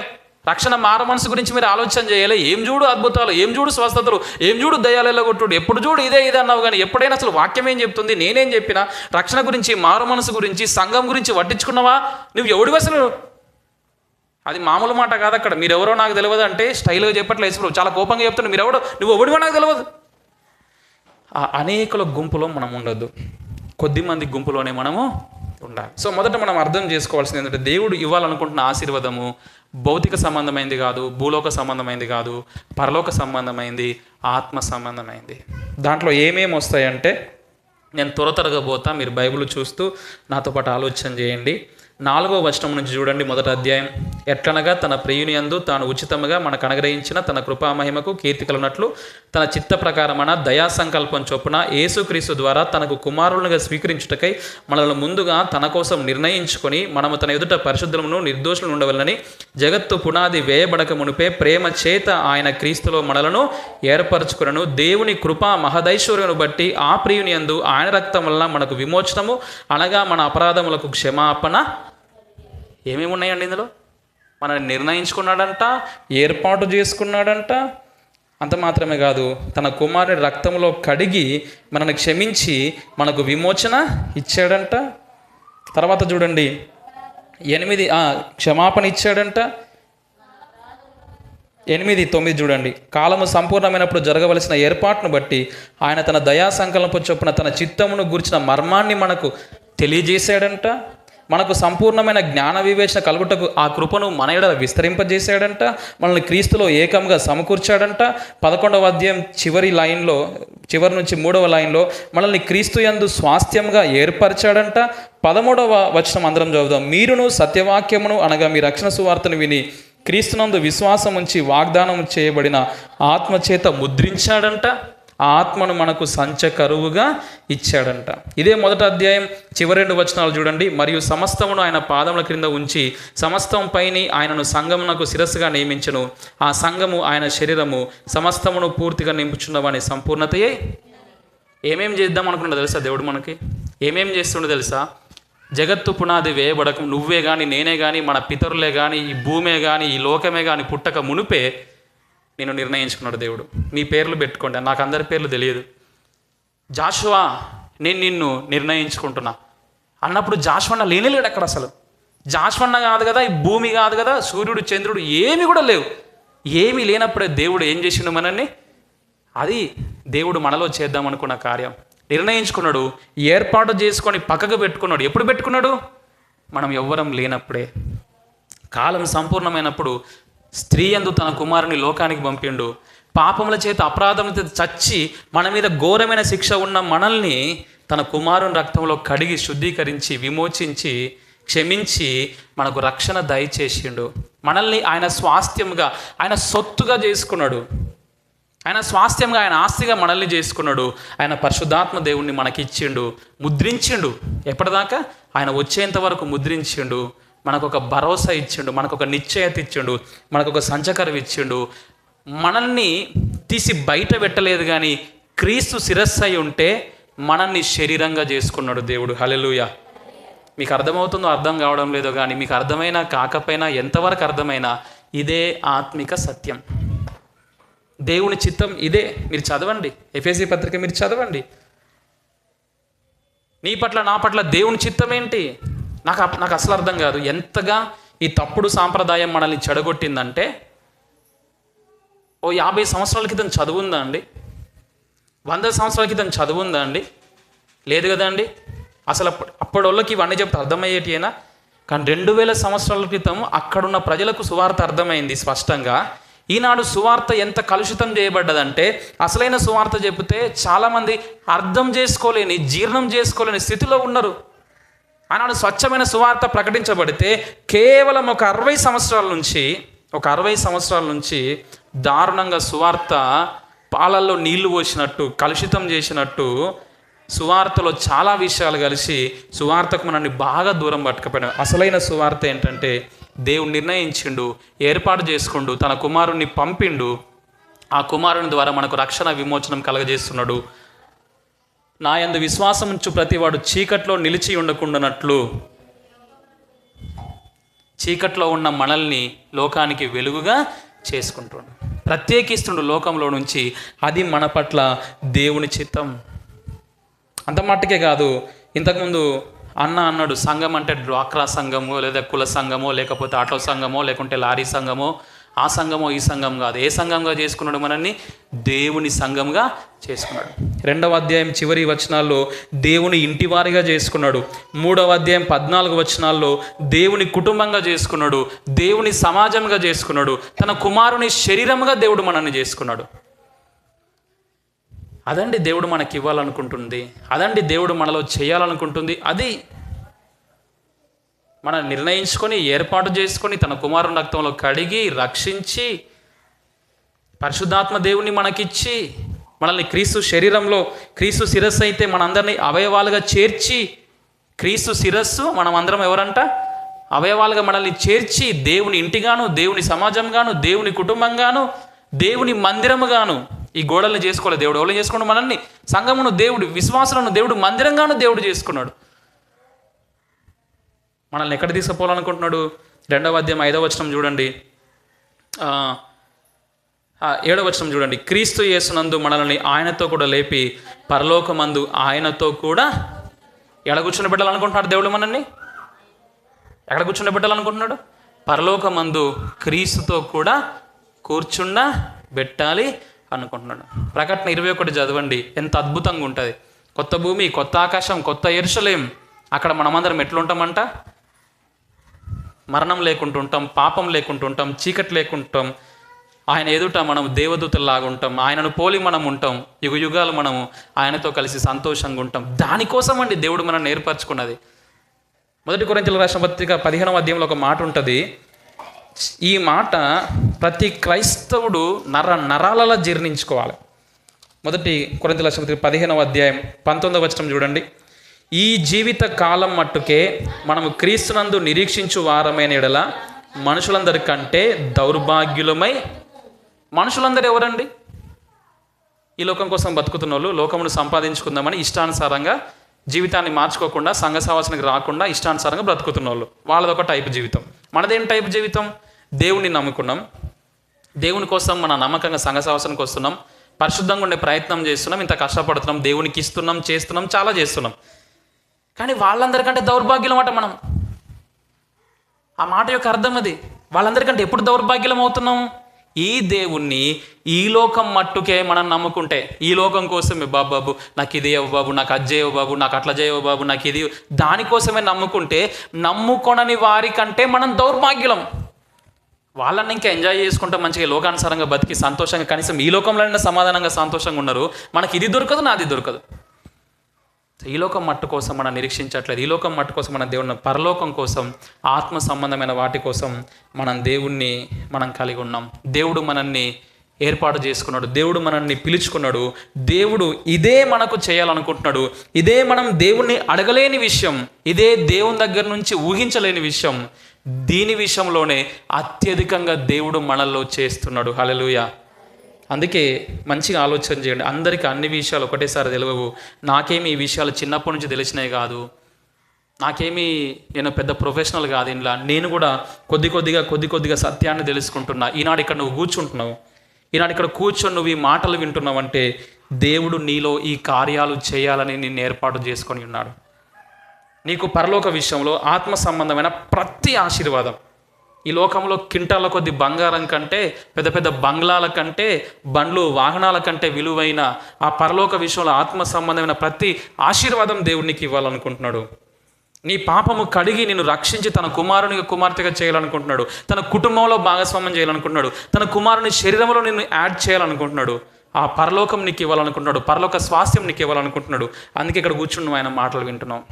రక్షణ మారు మనసు గురించి మీరు ఆలోచన చేయాలి. ఏం చూడు అద్భుతాలు, ఏం చూడు స్వస్థతలు, ఏం చూడు దయ్యాలలో కొట్టుడు, ఎప్పుడు చూడు ఇదే అన్నావు. కానీ ఎప్పుడైనా అసలు వాక్యం ఏం చెప్తుంది, నేనేం చెప్పినా, రక్షణ గురించి, మారు మనసు గురించి, సంఘం గురించి పట్టించుకున్నావా? నువ్వు ఎవడివి అసలు? అది మామూలు మాట కాదు. అక్కడ మీరెవరో నాకు తెలియదు అంటే స్టైల్గా చెప్పట్లేదు, చాలా కోపంగా చెప్తున్నాడు. నువ్వు ఎవడివో నాకు తెలియదు. ఆ అనేకుల గుంపులో మనం ఉండొద్దు, కొద్దిమంది గుంపులోనే మనము ఉండాలి. సో మొదట మనం అర్థం చేసుకోవాల్సింది ఏంటంటే, దేవుడు ఇవ్వాలనుకుంటున్న ఆశీర్వాదము భౌతిక సంబంధమైంది కాదు, భూలోక సంబంధమైంది కాదు, పరలోక సంబంధమైంది, ఆత్మ సంబంధమైంది. దాంట్లో ఏమేమి వస్తాయంటే నేను త్వరగా పోతా, మీరు బైబిల్ చూస్తూ నాతో పాటు ఆలోచన చేయండి. 4వ వచనం నుంచి చూడండి, మొదటి అధ్యాయం. ఎట్లనగా తన ప్రియుని యందు తాను ఉచితముగా మనకు అనుగ్రహించిన తన కృపామహిమకు కీర్తి కలుగునట్లు తన చిత్త ప్రకారమైన దయా సంకల్పం చొప్పున యేసుక్రీస్తు ద్వారా తనకు కుమారులుగా స్వీకరించుటకై మనల్ని ముందుగా తన కోసం నిర్ణయించుకొని మనము తన ఎదుట పరిశుద్ధమును నిర్దోషులను ఉండవలనని జగత్తు పునాది వేయబడక మునిపే ప్రేమ చేత ఆయన క్రీస్తులో మనలను ఏర్పరచుకునను. దేవుని కృపా మహదైశ్వర్యను బట్టి ఆ ప్రియుని యందు ఆయన రక్తం వలన మనకు విమోచనము, అనగా మన అపరాధములకు క్షమాపణ. ఏమేమి ఉన్నాయండి ఇందులో? మనల్ని నిర్ణయించుకున్నాడంట, ఏర్పాటు చేసుకున్నాడంట. అంత మాత్రమే కాదు, తన కుమారుని రక్తంలో కడిగి మనల్ని క్షమించి మనకు విమోచన ఇచ్చాడంట. తర్వాత చూడండి 8 క్షమాపణ ఇచ్చాడంట. 8:9 చూడండి, కాలము సంపూర్ణమైనప్పుడు జరగవలసిన ఏర్పాటును బట్టి ఆయన తన దయా సంకల్పం చొప్పున తన చిత్తమును గూర్చిన మర్మాన్ని మనకు తెలియజేశాడంట. మనకు సంపూర్ణమైన జ్ఞాన వివేచన కలుగుటకు ఆ కృపను మన ఎడల విస్తరింపజేశాడంట. మనల్ని క్రీస్తులో ఏకంగా సమకూర్చాడంట. 11వ అధ్యాయం చివరి నుంచి 3వ లైన్లో మనల్ని క్రీస్తు యందు స్వాస్థ్యంగా ఏర్పరిచాడంట. 13వ వచనం అందరం చదువుదాం. మీరును సత్యవాక్యమును అనగా మీ రక్షణ సువార్తను విని క్రీస్తునందు విశ్వాసం ఉంచి వాగ్దానం చేయబడిన ఆత్మచేత ముద్రించాడంట. ఆ ఆత్మను మనకు సంచకరువుగా ఇచ్చాడంట. ఇదే మొదటి అధ్యాయం చివరి 2 వచనాలు చూడండి. మరియు సమస్తమును ఆయన పాదముల క్రింద ఉంచి సమస్తం పైని ఆయనను సంఘమునకు శిరస్సుగా నియమించను. ఆ సంఘము ఆయన శరీరము, సమస్తమును పూర్తిగా నింపుచున్నవాని సంపూర్ణతయే. ఏమేం చేద్దాం అనుకున్నా తెలుసా దేవుడు? మనకి ఏమేం చేస్తుండో తెలుసా? జగత్తు పునాది వేయబడక నువ్వే కానీ, నేనే కానీ, మన పితరులే కానీ, ఈ భూమే కానీ, ఈ లోకమే కానీ పుట్టక మునిపే నేను నిర్ణయించుకున్నాడు దేవుడు. మీ పేర్లు పెట్టుకోండి, నాకు అందరి పేర్లు తెలియదు. జాషువా నేను నిన్ను నిర్ణయించుకుంటున్నా అన్నప్పుడు జాషువన్న లేనేలేడు అక్కడ. అసలు జాషువన్న కాదు కదా, ఈ భూమి కాదు కదా, సూర్యుడు చంద్రుడు ఏమి కూడా లేవు. ఏమీ లేనప్పుడే దేవుడు ఏం చేసిండు మనల్ని? అది దేవుడు మనలో చేద్దామనుకున్న కార్యం నిర్ణయించుకున్నాడు, ఏర్పాటు చేసుకొని పక్కకు పెట్టుకున్నాడు. ఎప్పుడు పెట్టుకున్నాడు? మనం ఎవ్వరం లేనప్పుడే. కాలం సంపూర్ణమైనప్పుడు స్త్రీ యందు తన కుమారుని లోకానికి పంపిండు. పాపముల చేత, అపరాధముల చేత చచ్చి మన మీద ఘోరమైన శిక్ష ఉన్న మనల్ని తన కుమారుని రక్తంలో కడిగి శుద్ధీకరించి విమోచించి క్షమించి మనకు రక్షణ దయచేసిండు. మనల్ని ఆయన స్వాస్థ్యంగా, ఆయన సొత్తుగా చేసుకున్నాడు. ఆయన స్వాస్థ్యంగా, ఆయన ఆస్తిగా మనల్ని చేసుకున్నాడు. ఆయన పరిశుద్ధాత్మ దేవుణ్ణి మనకిచ్చిండు, ముద్రించిండు. ఎప్పటిదాకా? ఆయన వచ్చేంత వరకు ముద్రించిండు. మనకు ఒక భరోసా ఇచ్చిండు, మనకు ఒక నిశ్చయత ఇచ్చిండు, మనకు ఒక సంచకరం ఇచ్చిండు. మనల్ని తీసి బయట పెట్టలేదు, కానీ క్రీస్తు శిరస్సు అయి ఉంటే మనల్ని శరీరంగా చేసుకున్నాడు దేవుడు. హల్లెలూయా. మీకు అర్థమవుతుందో అర్థం కావడం లేదో కానీ, మీకు అర్థమైనా కాకపోయినా, ఎంతవరకు అర్థమైనా ఇదే ఆత్మిక సత్యం. దేవుని చిత్తం ఇదే. మీరు చదవండి, ఎఫెసీ పత్రిక మీరు చదవండి. నీ పట్ల, నా పట్ల దేవుని చిత్తం ఏంటి? నాకు అసలు అర్థం కాదు. ఎంతగా ఈ తప్పుడు సాంప్రదాయం మనల్ని చెడగొట్టిందంటే, ఓ 50 సంవత్సరాల క్రితం చదువుందా అండి? 100 సంవత్సరాల క్రితం చదువుందా అండి? లేదు కదా అండి. అసలు అప్పటికి ఇవన్నీ చెప్తే అర్థమయ్యేటియేనా? కానీ 2000 సంవత్సరాల క్రితం అక్కడున్న ప్రజలకు సువార్త అర్థమైంది స్పష్టంగా. ఈనాడు సువార్త ఎంత కలుషితం చేయబడ్డదంటే, అసలైన సువార్త చెబితే చాలామంది అర్థం చేసుకోలేని, జీర్ణం చేసుకోలేని స్థితిలో ఉన్నారు. ఆనాడు స్వచ్ఛమైన సువార్త ప్రకటించబడితే కేవలం ఒక 60 సంవత్సరాల నుంచి దారుణంగా సువార్త పాలల్లో నీళ్లు పోసినట్టు, కలుషితం చేసినట్టు సువార్తలో చాలా విషయాలు కలిసి సువార్తకు మనల్ని బాగా దూరం పట్టుకుపోయినాం. అసలైన సువార్త ఏంటంటే, దేవుడు నిర్ణయించిండు, ఏర్పాటు చేసుకుండు, తన కుమారుణ్ణి పంపిండు. ఆ కుమారుని ద్వారా మనకు రక్షణ, విమోచనం కలగజేస్తున్నాడు. నా యందు విశ్వాసం ఉంచు ప్రతివాడు చీకట్లో నిలిచి ఉండకుండానట్లు చీకట్లో ఉన్న మనల్ని లోకానికి వెలుగుగా చేసుకుంటుండు, ప్రత్యేకిస్తుండు లోకంలో నుంచి. అది మన పట్ల దేవుని చిత్తం. అంత మట్టుకే కాదు, ఇంతకుముందు అన్నాడు సంఘం అంటే డ్వాక్రా సంఘమో, లేదా కుల సంఘమో, లేకపోతే ఆటో సంఘమో, లేకుంటే లారీ సంఘమో, ఆ సంఘమో ఈ సంఘం కాదు. ఏ సంఘంగా చేసుకున్నాడు మనల్ని? దేవుని సంఘంగా చేసుకున్నాడు. 2వ అధ్యాయం చివరి వచనాల్లో దేవుని ఇంటివారిగా చేసుకున్నాడు. 3వ అధ్యాయం 14 వచనాల్లో దేవుని కుటుంబంగా చేసుకున్నాడు, దేవుని సమాజంగా చేసుకున్నాడు, తన కుమారుని శరీరంగా దేవుడు మనల్ని చేసుకున్నాడు. అదండి దేవుడు మనకి ఇవ్వాలనుకుంటుంది, అదండి దేవుడు మనలో చేయాలనుకుంటుంది. అది మనం నిర్ణయించుకొని, ఏర్పాటు చేసుకొని, తన కుమారుని రక్తంలో కడిగి, రక్షించి, పరిశుద్ధాత్మ దేవుని మనకిచ్చి, మనల్ని క్రీస్తు శరీరంలో, క్రీస్తు శిరస్సు అయితే మనందరినీ అవయవాలుగా చేర్చి, క్రీస్తు శిరస్సు మనం అందరం ఎవరంట? అవయవాలుగా మనల్ని చేర్చి, దేవుని ఇంటిగాను, దేవుని సమాజంగాను, దేవుని కుటుంబంగాను, దేవుని మందిరముగాను. ఈ గోడల్ని చేసుకోవాలి దేవుడు. ఎవరు చేసుకున్నాడు? మనల్ని, సంఘమును దేవుడు, విశ్వాసులను దేవుడు మందిరంగాను దేవుడు చేసుకున్నాడు. మనల్ని ఎక్కడ తీసుకుపోవాలనుకుంటున్నాడు? 2వ అధ్యాయం 5వ వచనం చూడండి, 7వ వచనం చూడండి. క్రీస్తు యేసునందు మనల్ని ఆయనతో కూడా లేపి పరలోకమందు ఆయనతో కూడా ఎక్కడ కూర్చుని పెట్టాలనుకుంటున్నాడు దేవుడు? మనల్ని ఎక్కడ కూర్చుని పెట్టాలనుకుంటున్నాడు? పరలోకమందు క్రీస్తుతో కూడా కూర్చుండ పెట్టాలి అనుకుంటున్నాడు. ప్రకటన 21 చదవండి, ఎంత అద్భుతంగా ఉంటుంది. కొత్త భూమి, కొత్త ఆకాశం, కొత్త యెరూషలేం. అక్కడ మనమందరం ఎట్లుంటామంట? మరణం లేకుంటుంటాం, పాపం లేకుంటుంటాం, చీకటి లేకుంటాం. ఆయన ఎదుట మనం దేవదూతల్లాగా ఉంటాం. ఆయనను పోలి మనం ఉంటాం. యుగ యుగాలు మనము ఆయనతో కలిసి సంతోషంగా ఉంటాం. దానికోసం అండి దేవుడు మనల్ని ఏర్పరచుకున్నది. 1 కొరింథీయులకు రాసిన పత్రిక 15వ అధ్యాయంలో ఒక మాట ఉంటుంది. ఈ మాట ప్రతి క్రైస్తవుడు నరాలలో జీర్ణించుకోవాలి. 1 కొరింథీయులకు రాసిన పత్రిక 15వ అధ్యాయం 19వ వచనం చూడండి. ఈ జీవిత కాలం మట్టుకే మనము క్రీస్తునందు నిరీక్షించు వారమైన ఎడల మనుషులందరికంటే దౌర్భాగ్యులమై. మనుషులందరూ ఎవరండి? ఈ లోకం కోసం బతుకుతున్న వాళ్ళు, లోకమును సంపాదించుకుందామని ఇష్టానుసారంగా జీవితాన్ని మార్చుకోకుండా, సంఘ సహవాసానికి రాకుండా ఇష్టానుసారంగా బ్రతుకుతున్న వాళ్ళు. వాళ్ళదొక టైపు జీవితం. మనదేం టైపు జీవితం? దేవుణ్ణి నమ్ముకున్నాం, దేవుని కోసం మన నమ్మకంగా సంఘ సహవాసానికి వస్తున్నాం, పరిశుద్ధంగా ఉండే ప్రయత్నం చేస్తున్నాం, ఇంత కష్టపడుతున్నాం, దేవునికి ఇస్తున్నాం, చేస్తున్నాం, చాలా చేస్తున్నాం. కానీ వాళ్ళందరికంటే దౌర్భాగ్యం అన్నమాట మనం. ఆ మాట యొక్క అర్థం అది. వాళ్ళందరికంటే ఎప్పుడు దౌర్భాగ్యం అవుతున్నాం? ఈ దేవుణ్ణి ఈ లోకం మట్టుకే మనం నమ్ముకుంటే, ఈ లోకం కోసమే బాబు నాకు ఇది ఇవ్వ బాబు, నాకు అది చేయవు బాబు, నాకు అట్లా చేయవు బాబు, నాకు ఇది, దానికోసమే నమ్ముకుంటే, నమ్ముకొనని వారికంటే మనం దౌర్భాగ్యం. వాళ్ళని ఇంకా ఎంజాయ్ చేసుకుంటా మంచిగా లోకానుసారంగా బతికి సంతోషంగా, కనీసం ఈ లోకంలోనే సమాధానంగా సంతోషంగా ఉన్నారు. మనకి ఇది దొరకదు, నాది దొరకదు. ఈ లోకం మట్టు కోసం మనం నిరీక్షించట్లేదు. ఈ లోకం మట్టు కోసం మన దేవుని, పరలోకం కోసం, ఆత్మ సంబంధమైన వాటి కోసం మనం దేవుణ్ణి మనం కలిగి ఉన్నాం. దేవుడు మనల్ని ఏర్పాటు చేసుకున్నాడు, దేవుడు మనల్ని పిలుచుకున్నాడు, దేవుడు ఇదే మనకు చేయాలనుకుంటున్నాడు. ఇదే మనం దేవుణ్ణి అడగలేని విషయం, ఇదే దేవుని దగ్గర నుంచి ఊహించలేని విషయం. దీని విషయంలోనే అత్యధికంగా దేవుడు మనల్లో చేస్తున్నాడు. హల్లెలూయా. అందుకే మంచిగా ఆలోచన చేయండి. అందరికీ అన్ని విషయాలు ఒకటేసారి తెలియవు. నాకేమి ఈ విషయాలు చిన్నప్పటి నుంచి తెలిసినాయి కాదు, నాకేమీ నేను పెద్ద ప్రొఫెషనల్ కాదు ఇంట్లో. నేను కూడా కొద్ది కొద్దిగా సత్యాన్ని తెలుసుకుంటున్నా. ఈనాడు ఇక్కడ నువ్వు కూర్చుంటున్నావు, ఈనాడు ఇక్కడ కూర్చొని నువ్వు ఈ మాటలు వింటున్నావు అంటే దేవుడు నీలో ఈ కార్యాలు చేయాలని నిన్ను ఏర్పాటు చేసుకొని ఉన్నాడు. నీకు పరలోక విషయంలో ఆత్మ సంబంధమైన ప్రతి ఆశీర్వాదం, ఈ లోకంలో కింటాల కొద్ది బంగారం కంటే, పెద్ద పెద్ద బంగ్లాల కంటే, బండ్లు వాహనాల కంటే విలువైన ఆ పరలోక విషయంలో ఆత్మ సంబంధమైన ప్రతి ఆశీర్వాదం దేవునికి ఇవ్వాలనుకుంటున్నాడు. నీ పాపము కడిగి నిన్ను రక్షించి తన కుమారునిగా కుమార్తెగా చేయాలనుకుంటున్నాడు. తన కుటుంబంలో భాగస్వామ్యం చేయాలనుకుంటున్నాడు. తన కుమారుని శరీరంలో నిన్ను యాడ్ చేయాలనుకుంటున్నాడు. ఆ పరలోకం నీకు ఇవ్వాలనుకుంటున్నాడు. పరలోక స్వాస్థ్యం నీకు ఇవ్వాలనుకుంటున్నాడు. అందుకే ఇక్కడ కూర్చుని నువ్వు ఆయన మాటలు వింటున్నావు.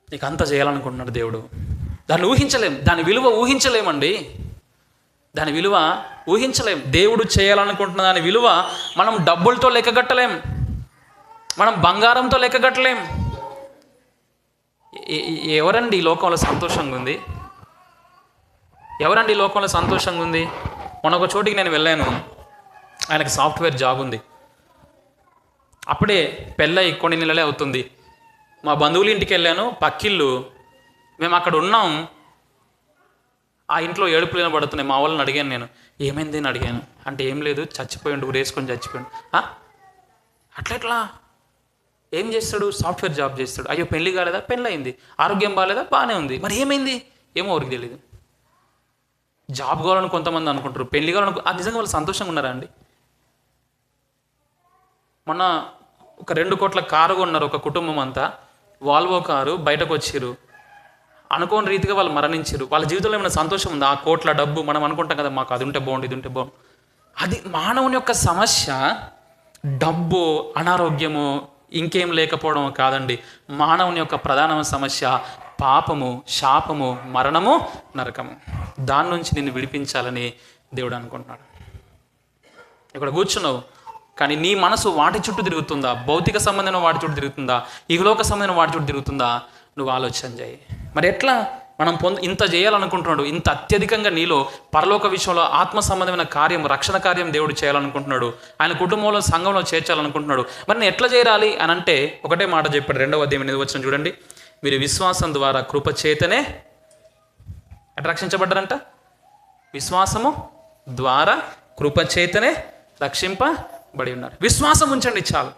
నీకు అంతా చేయాలనుకుంటున్నాడు దేవుడు. దాన్ని ఊహించలేం, దాని విలువ ఊహించలేమండి. దాని విలువ ఊహించలేం. దేవుడు చేయాలనుకుంటున్న దాని విలువ మనం డబ్బులతో లెక్కగట్టలేం, మనం బంగారంతో లెక్కగట్టలేం. ఎవరండి ఈ లోకంలో సంతోషంగా ఉంది? ఎవరండి ఈ లోకంలో సంతోషంగా ఉంది? మొన్న ఒక చోటికి నేను వెళ్ళాను, ఆయనకి సాఫ్ట్వేర్ జాబ్ ఉంది. అప్పుడే పెళ్ళై కొన్ని నెలలే అవుతుంది. మా బంధువుల ఇంటికి వెళ్ళాను, పక్కిళ్ళు. మేము అక్కడ ఉన్నాం. ఆ ఇంట్లో ఏడుపులు వినబడుతున్నాయి. మా వాళ్ళని అడిగాను, నేను ఏమైంది అని అడిగాను. అంటే ఏం లేదు, చచ్చిపోయిండు, ఊరేసుకొని చచ్చిపోయిండు. అట్లా ఏం చేస్తాడు? సాఫ్ట్వేర్ జాబ్ చేస్తాడు. అయ్యో పెళ్లి కాలేదా? పెళ్ళి అయింది. ఆరోగ్యం బాగాలేదా? బాగానే ఉంది. మరి ఏమైంది? ఏమో ఎవరికి తెలియదు. జాబ్ కావాలని కొంతమంది అనుకుంటారు, పెళ్లి కావాలని. అది నిజంగా వాళ్ళు సంతోషంగా ఉన్నారా అండి? మొన్న ఒక 2 కోట్ల కారు కొన్నారు ఒక కుటుంబం అంతా. Volvo car. బయటకు వచ్చిర్రు, అనుకోని రీతిగా వాళ్ళు మరణించారు. వాళ్ళ జీవితంలో ఏమైనా సంతోషం ఉంది? ఆ కోట్ల డబ్బు మనం అనుకుంటాం కదా, మాకు అది ఉంటే బాగుండు, ఇది ఉంటే బాగుండు. అది మానవుని యొక్క సమస్య. డబ్బు, అనారోగ్యము, ఇంకేం లేకపోవడం కాదండి. మానవుని యొక్క ప్రధాన సమస్య పాపము, శాపము, మరణము, నరకము. దాని నుంచి నిన్ను విడిపించాలని దేవుడు అనుకుంటున్నాడు. ఇక్కడ కూర్చున్నావు, కానీ నీ మనసు వాటి చుట్టూ తిరుగుతుందా? భౌతిక సంబంధమైన వాటి చుట్టూ తిరుగుతుందా? ఇహలోక సంబంధమైన వాటి చుట్టూ తిరుగుతుందా? నువ్వు ఆలోచన చేయి. మరి ఎట్లా మనం ఇంత చేయాలనుకుంటున్నాడు? ఇంత అత్యధికంగా నీలో పరలోక విషయంలో ఆత్మ సంబంధమైన కార్యం, రక్షణ కార్యం దేవుడు చేయాలనుకుంటున్నాడు. ఆయన కుటుంబంలో, సంఘంలో చేర్చాలనుకుంటున్నాడు. మరి నేను ఎట్లా చేయాలి అని అంటే ఒకటే మాట చెప్పాడు. 2వ అధ్యాయం 8వ వచనం చూడండి. మీరు విశ్వాసం ద్వారా కృపచేతనే ఎట్లా రక్షించబడ్డారంట? విశ్వాసము ద్వారా కృపచేతనే రక్షింపబడి ఉన్నారు. విశ్వాసం ఉంచండి చాలు.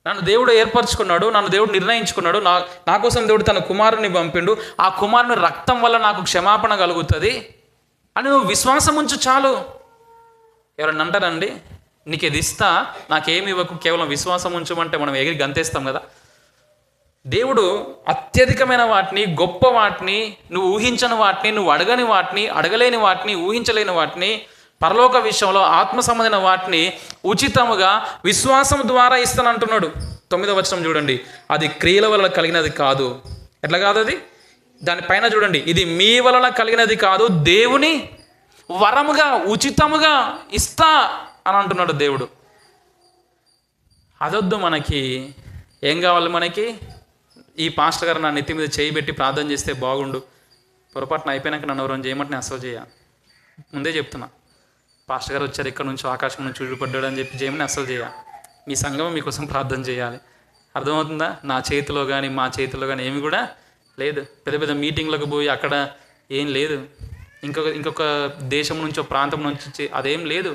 నన్ను దేవుడు ఏర్పరచుకున్నాడు, నన్ను దేవుడు నిర్ణయించుకున్నాడు, నా కోసం దేవుడు తన కుమారుని పంపిండు. ఆ కుమారుని రక్తం వల్ల నాకు క్షమాపణ కలుగుతుంది అని నువ్వు విశ్వాసం ఉంచు చాలు. ఎవరన్నా అంటారండి, నీకు ఇది ఇస్తా, నాకేమి ఇవ్వకు, కేవలం విశ్వాసం ఉంచమంటే మనం ఎగిరి గంతేస్తాం కదా. దేవుడు అత్యధికమైన వాటిని, గొప్ప వాటిని, నువ్వు ఊహించని వాటిని, నువ్వు అడగని వాటిని, అడగలేని వాటిని, ఊహించలేని వాటిని, పరలోక విషయంలో ఆత్మ సంబంధమైన వాటిని ఉచితముగా విశ్వాసం ద్వారా ఇస్తానంటున్నాడు. 9వ వచనం చూడండి. అది క్రియల వలన కలిగినది కాదు. ఎట్లా కాదు అది? దానిపైన చూడండి. ఇది మీ వలన కలిగినది కాదు, దేవుని వరముగా ఉచితముగా ఇస్తా అని అంటున్నాడు దేవుడు. అదొద్దు మనకి. ఏం కావాలి మనకి? ఈ పాస్టర్ గారు నా నెత్తి మీద చేయి పెట్టి ప్రార్థన చేస్తే బాగుండు, పొరపాటున అయిపోయినాక నన్ను ఎవరైనా చేయమంటే నేను అసలు చేయ. ముందే చెప్తున్నా, పాస్టర్ గారు వచ్చారు ఇక్కడ నుంచి, ఆకాశం నుంచి చూడపడ్డాడు అని చెప్పి చేయమని అసలు చేయ. మీ సంఘం మీకోసం ప్రార్థన చేయాలి. అర్థమవుతుందా? నా చేతిలో కానీ మా చేతిలో కానీ ఏమి కూడా లేదు. పెద్ద పెద్ద మీటింగ్లకు పోయి అక్కడ ఏం లేదు. ఇంకొక దేశం నుంచి, ప్రాంతం నుంచి అదేం లేదు.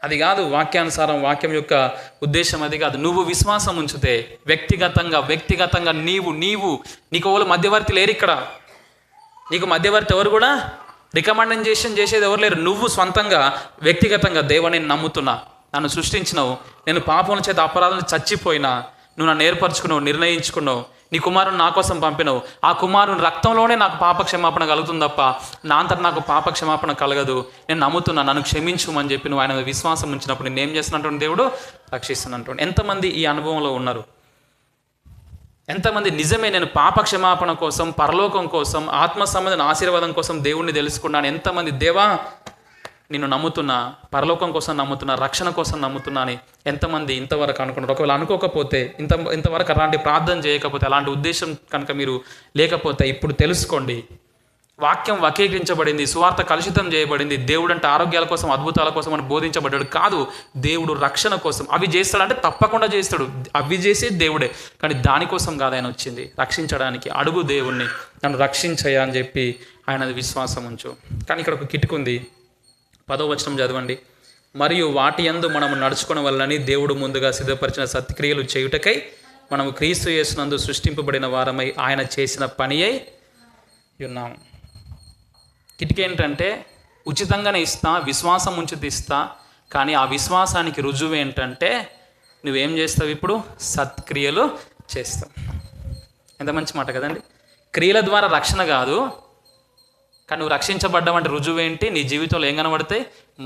అది కాదు వాక్యానుసారం. వాక్యం యొక్క ఉద్దేశం అది కాదు. నువ్వు విశ్వాసం ఉంచితే వ్యక్తిగతంగా నీవు నీకు ఎవరు మధ్యవర్తి లేరు ఇక్కడ. నీకు మధ్యవర్తి ఎవరు కూడా రికమెండేషన్ చేసేది ఎవరు లేరు. నువ్వు సొంతంగా వ్యక్తిగతంగా దేవుని నమ్ముతున్నా, నన్ను సృష్టించినావు, నేను పాపం చేత అపరాధం చచ్చిపోయినా, నువ్వు నన్ను ఏర్పరచుకున్నావు, నిర్ణయించుకున్నావు, నీ కుమారుని నా కోసం పంపినావు. ఆ కుమారుని రక్తంలోనే నాకు పాప క్షమాపణ కలుగుతుంది తప్ప నా అంతటా నాకు పాప క్షమాపణ కలగదు. నేను నమ్ముతున్నా, నన్ను క్షమించుమని చెప్పి నువ్వు ఆయన విశ్వాసం ఉంచినప్పుడు నేను ఏం చేస్తున్నటువంటి దేవుడు రక్షిస్తున్నటువంటి. ఎంతమంది ఈ అనుభవంలో ఉన్నారు? ఎంతమంది నిజమే నేను పాప క్షమాపణ కోసం, పరలోకం కోసం, ఆత్మ సంబంధమైన ఆశీర్వాదం కోసం దేవుణ్ణి తెలుసుకున్నాను? ఎంతమంది దేవా నిన్ను నమ్ముతున్నా, పరలోకం కోసం నమ్ముతున్నా, రక్షణ కోసం నమ్ముతున్నా అని ఎంతమంది ఇంతవరకు అనుకున్నారు? ఒకవేళ అనుకోకపోతే, ఇంతవరకు అలాంటి ప్రార్థన చేయకపోతే, అలాంటి ఉద్దేశం కనుక మీరు లేకపోతే ఇప్పుడు తెలుసుకోండి. వాక్యం వక్రీకరించబడింది, సువార్త కలుషితం చేయబడింది. దేవుడు అంటే ఆరోగ్యాల కోసం, అద్భుతాల కోసం అని బోధించబడ్డాడు కాదు. దేవుడు రక్షణ కోసం. అవి చేస్తాడంటే తప్పకుండా చేస్తాడు, అవి చేసే దేవుడే. కానీ దానికోసం కాదు ఆయన వచ్చింది, రక్షించడానికి. అడుగు దేవుణ్ణి, నన్ను రక్షించయ్యా అని చెప్పి ఆయనది విశ్వాసం ఉంచు. కానీ ఇక్కడ ఒక కిటుకుంది. 10వ వచనం చదవండి. మరియు వాటి యందు మనము నడుచుకున్న వల్లని దేవుడు ముందుగా సిద్ధపరిచిన సత్క్రియలు చేయుటకై మనము క్రీస్తు యేసునందు సృష్టింపబడిన వారమై ఆయన చేసిన పని అయి ఉన్నాము. కిటికీ ఏంటంటే ఉచితంగానే ఇస్తా, విశ్వాసం ఉంచితే ఇస్తా. కానీ ఆ విశ్వాసానికి రుజువు ఏంటంటే నువ్వేం చేస్తావు? ఇప్పుడు సత్క్రియలు చేస్తాం. ఎంత మంచి మాట కదండి. క్రియల ద్వారా రక్షణ కాదు, కానీ నువ్వు రక్షించబడ్డావంటే రుజువు ఏంటి? నీ జీవితంలో ఏం కనబడతాయి?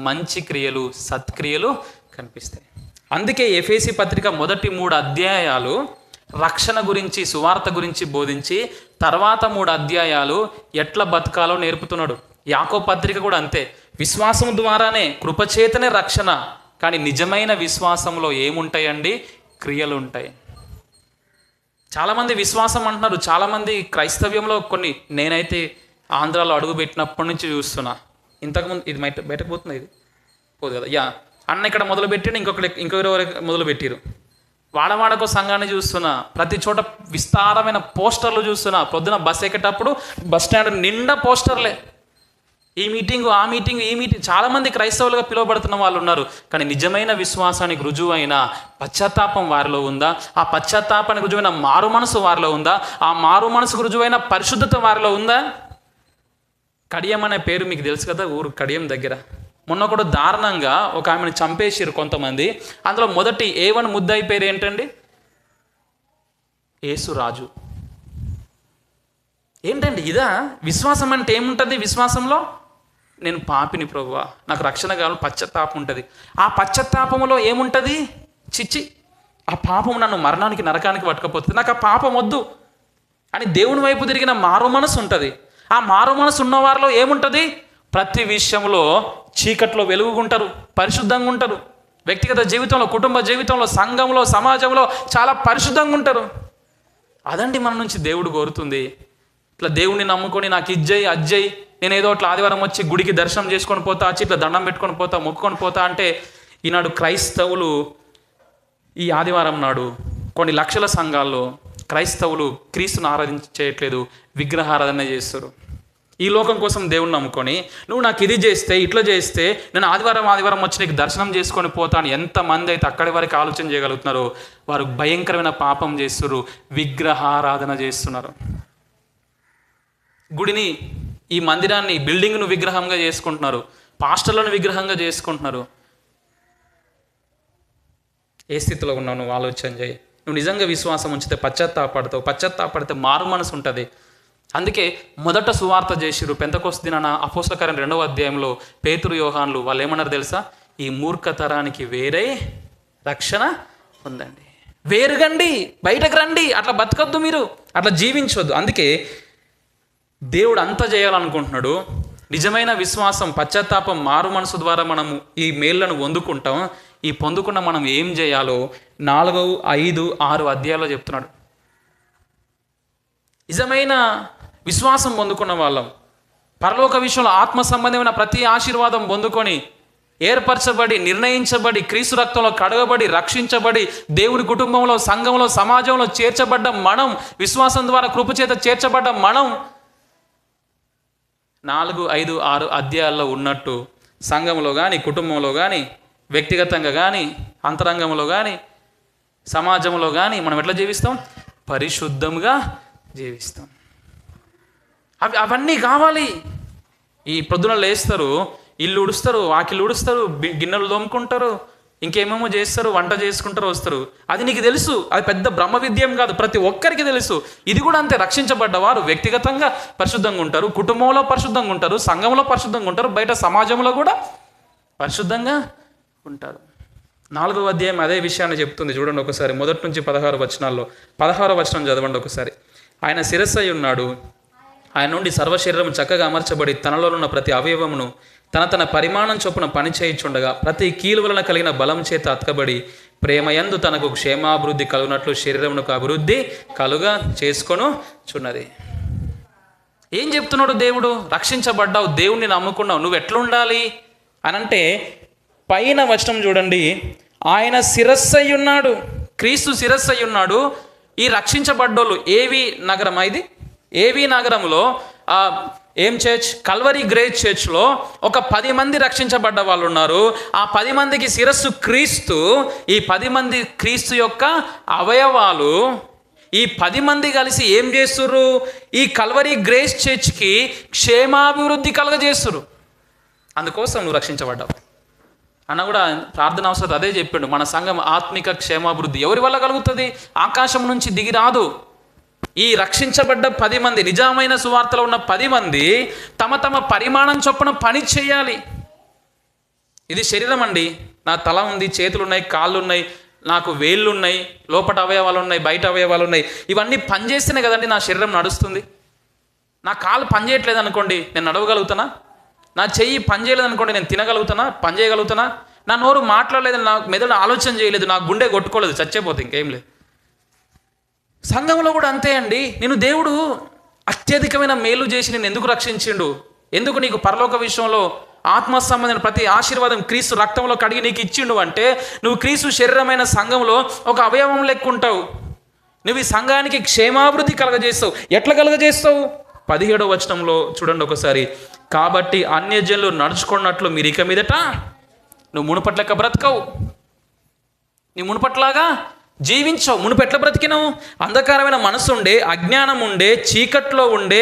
మంచి క్రియలు, సత్క్రియలు కనిపిస్తాయి. అందుకే ఎఫెసీ పత్రిక మొదటి 3 అధ్యాయాలు రక్షణ గురించి, సువార్త గురించి బోధించి, తర్వాత 3 అధ్యాయాలు ఎట్లా బతకాలో నేర్పుతున్నాడు. యాకోబు పత్రిక కూడా అంతే. విశ్వాసం ద్వారానే, కృపచేతనే రక్షణ, కానీ నిజమైన విశ్వాసంలో ఏముంటాయండి? క్రియలు ఉంటాయి. చాలామంది విశ్వాసం అంటున్నారు, చాలామంది క్రైస్తవ్యంలో నేనైతే ఆంధ్రాలో అడుగు పెట్టినప్పటి నుంచి చూస్తున్నా. ఇంతకుముందు ఇది బయటకు పోతుంది, ఇది పోదు కదా. అన్న ఇక్కడ మొదలుపెట్టిన ఇంకొకరు మొదలుపెట్టారు. వాడవాడకో సంఘాన్ని చూస్తున్నా, ప్రతి చోట విస్తారమైన పోస్టర్లు చూస్తున్నా. పొద్దున బస్ ఎక్కేటప్పుడు బస్ స్టాండ్ నిండా పోస్టర్లే. ఈ మీటింగ్, ఆ మీటింగ్, ఈ మీటింగ్. చాలామంది క్రైస్తవులుగా పిలువబడుతున్న వాళ్ళు ఉన్నారు, కానీ నిజమైన విశ్వాసానికి రుజువైన పశ్చాత్తాపం వారిలో ఉందా? ఆ పశ్చాత్తాపానికి రుజువైన మారు మనసు వారిలో ఉందా? ఆ మారు మనసుకు రుజువైన పరిశుద్ధత వారిలో ఉందా? కడియం అనే పేరు మీకు తెలుసు కదా, ఊరు కడియం దగ్గర. మొన్న కూడా దారుణంగా ఒక ఆమెను చంపేసారు కొంతమంది. అందులో మొదటి A1 ముద్దాయి పేరు ఏంటండి? యేసురాజు. ఏంటండి ఇదా విశ్వాసం అంటే? ఏముంటుంది విశ్వాసంలో? నేను పాపిని ప్రభువా, నాకు రక్షణ కావాలి, పశ్చాత్తాపం ఉంటుంది. ఆ పశ్చాత్తాపంలో ఏముంటుంది? చిచ్చి, ఆ పాపం నన్ను మరణానికి, నరకానికి పట్టుకపోతుంది, నాకు ఆ పాపం వద్దు అని దేవుని వైపు తిరిగిన మారు మనసు ఉంటుంది. ఆ మారు మనసు ఉన్నవారిలో ఏముంటుంది? ప్రతి విషయంలో చీకట్లో వెలుగుకుంటారు, పరిశుద్ధంగా ఉంటారు. వ్యక్తిగత జీవితంలో, కుటుంబ జీవితంలో, సంఘంలో, సమాజంలో చాలా పరిశుద్ధంగా ఉంటారు. అదండి మన నుంచి దేవుడు కోరుతుంది. ఇట్లా దేవుడిని నమ్ముకొని నాకు ఇజ్జయి అజ్జయి, నేను ఏదో అట్లా ఆదివారం వచ్చి గుడికి దర్శనం చేసుకొని పోతా, వచ్చి ఇట్లా దండం పెట్టుకొని పోతా, మొక్కుకొని పోతా అంటే, ఈనాడు క్రైస్తవులు ఈ ఆదివారం నాడు కొన్ని లక్షల సంఘాల్లో క్రైస్తవులు క్రీస్తుని ఆరాధించట్లేదు, విగ్రహారాధన చేస్తారు. ఈ లోకం కోసం దేవుణ్ణి నమ్ముకొని, నువ్వు నాకు ఇది చేస్తే, ఇట్లా చేస్తే నేను ఆదివారం వచ్చి నీకు దర్శనం చేసుకొని పోతాను ఎంతమంది అయితే అక్కడి వరకు ఆలోచన చేయగలుగుతున్నారో వారు భయంకరమైన పాపం చేస్తున్నారు, విగ్రహారాధన చేస్తున్నారు. గుడిని, ఈ మందిరాన్ని, బిల్డింగ్ను విగ్రహంగా చేసుకుంటున్నారు, పాస్టర్లను విగ్రహంగా చేసుకుంటున్నారు. ఏ స్థితిలో ఉన్నావు నువ్వు ఆలోచన చేయి. నువ్వు నిజంగా విశ్వాసం ఉంచితే పశ్చాత్తాపడతావు, పశ్చాత్తాపడితే మారు మనసు ఉంటుంది. అందుకే మొదట సువార్త చేసిరు పెంతెకోస్తు దినాన అపోస్తల కార్యం 2వ అధ్యాయంలో పేతురు, యోహాన్లు వాళ్ళు ఏమన్నారు తెలుసా? ఈ మూర్ఖతరానికి వేరే రక్షణ ఉందండి, వేరుగండి, బయటకు రండి, అట్లా బతకద్దు, మీరు అట్లా జీవించొద్దు. అందుకే దేవుడు అంతా చేయాలనుకుంటున్నాడు. నిజమైన విశ్వాసం, పశ్చాత్తాపం, మారు మనసు ద్వారా మనము ఈ మేళ్లను పొందుకుంటాం. ఈ పొందుకున్న మనం ఏం చేయాలో 4, 5, 6 అధ్యాయాల్లో చెప్తున్నాడు. నిజమైన విశ్వాసం పొందుకున్న వాళ్ళం, పరలోక విషయంలో ఆత్మ సంబంధమైన ప్రతి ఆశీర్వాదం పొందుకొని, ఏర్పరచబడి, నిర్ణయించబడి, క్రీస్తు రక్తంలో కడగబడి, రక్షించబడి, దేవుని కుటుంబంలో, సంఘంలో, సమాజంలో చేర్చబడ్డ మనం, విశ్వాసం ద్వారా కృపచేత చేర్చబడ్డ మనం 4, 5, 6 అధ్యాయాల్లో ఉన్నట్టు సంఘంలో కానీ, కుటుంబంలో కానీ, వ్యక్తిగతంగా కానీ, అంతరంగంలో కానీ, సమాజంలో కానీ మనం ఎట్లా జీవిస్తాం? పరిశుద్ధంగా జీవిస్తాం. అవన్నీ కావాలి. ఈ పొద్దున లేస్తారు, ఇల్లు ఉడుస్తారు, వాకిళ్ళు ఉడుస్తారు, గిన్నెలు తోముకుంటారు, ఇంకేమేమో చేస్తారు, వంట చేసుకుంటారు, వస్తారు. అది నీకు తెలుసు, అది పెద్ద బ్రహ్మ విద్యం కాదు, ప్రతి ఒక్కరికి తెలుసు. ఇది కూడా అంతే. రక్షించబడ్డవారు వ్యక్తిగతంగా పరిశుద్ధంగా ఉంటారు, కుటుంబంలో పరిశుద్ధంగా ఉంటారు, సంఘంలో పరిశుద్ధంగా ఉంటారు, బయట సమాజంలో కూడా పరిశుద్ధంగా ఉంటారు. 4వ అధ్యాయం అదే విషయాన్ని చెప్తుంది. చూడండి ఒకసారి, మొదటి నుంచి 16 వచనాల్లో 16వ వచనం చదవండి ఒకసారి. ఆయన శిరస్సై ఉన్నాడు, ఆయన నుండి సర్వశరీరం చక్కగా అమర్చబడి తనలో ఉన్న ప్రతి అవయవమును తన పరిమాణం చొప్పున పని చేయుచుండగా ప్రతి కీలు వలన కలిగిన బలం చేత అతకబడి ప్రేమయందు తనకు క్షేమాభివృద్ధి కలుగునట్లు శరీరమునకు అభివృద్ధి కలుగా చేసుకొనుచున్నది. ఏం చెప్తున్నాడు దేవుడు? రక్షించబడ్డావు, దేవుణ్ణి నమ్ముకున్నావు, నువ్వు ఎట్లుండాలి అని అంటే పైన వచనం చూడండి. ఆయన శిరస్సై ఉన్నాడు, క్రీస్తు శిరస్సై ఉన్నాడు. ఈ రక్షించబడ్డోళ్ళు ఏవి నగరం? ఇది ఏవి నగరంలో ఏం చర్చ్? కల్వరీ గ్రేస్ చర్చ్లో ఒక 10 మంది రక్షించబడ్డ వాళ్ళు ఉన్నారు. ఆ 10 మందికి శిరస్సు క్రీస్తు. ఈ 10 మంది క్రీస్తు యొక్క అవయవాలు. ఈ 10 మంది కలిసి ఏం చేస్తుర్రు? ఈ కల్వరీ గ్రేస్ చర్చ్కి క్షేమాభివృద్ధి కలగజేస్తురు. అందుకోసం నువ్వు రక్షించబడ్డావు. అన్న కూడా ప్రార్థన అవసరం అదే చెప్పిండు. మన సంఘం ఆత్మిక క్షేమాభివృద్ధి ఎవరి వల్ల కలుగుతుంది? ఆకాశం నుంచి దిగి రాదు. ఈ రక్షించబడ్డ 10 మంది, నిజమైన సువార్తలో ఉన్న 10 మంది తమ తమ పరిమాణం చొప్పున పని చేయాలి. ఇది శరీరం అండి. నా తల ఉంది, చేతులు ఉన్నాయి, కాళ్ళు ఉన్నాయి, నాకు వేళ్ళు ఉన్నాయి, లోపట అవయవాలు ఉన్నాయి, బయట అవయవాలు ఉన్నాయి. ఇవన్నీ పనిచేస్తేనే కదండి నా శరీరం నడుస్తుంది. నా కాలు పనిచేయట్లేదు అనుకోండి, నేను నడవగలుగుతానా? నా చెయ్యి పనిచేయలేదు అనుకోండి, నేను తినగలుగుతానా? పని చేయగలుగుతానా? నా నోరు మాట్లాడలేదు, నా మెదడు ఆలోచన చేయలేదు, నా గుండె కొట్టుకోలేదు, చచ్చిపోతే ఇంకేం లేదు. సంఘంలో కూడా అంతే అండి. నేను దేవుడు అత్యధికమైన మేలు చేసి నేను ఎందుకు రక్షించిండు? ఎందుకు నీకు పరలోక విషయంలో ఆత్మ సంబంధమైన ప్రతి ఆశీర్వాదం క్రీస్తు రక్తంలో కడిగి నీకు ఇచ్చిండు అంటే, నువ్వు క్రీస్తు శరీరమైన సంఘంలో ఒక అవయవం లెక్కుంటావు. నువ్వు ఈ సంఘానికి క్షేమాభివృద్ధి కలగజేస్తావు. ఎట్లా కలగజేస్తావు? 17వ వచనంలో చూడండి ఒకసారి. కాబట్టి అన్యజనులు నడుచుకున్నట్లు మీరు ఇక మీదట నువ్వు మునుపట్లక బ్రతకవు, నీ మునుపట్లాగా జీవించవు. మునుపెట్ల బ్రతికినావు? అంధకారమైన మనసు ఉండే, అజ్ఞానం ఉండే, చీకట్లో ఉండే,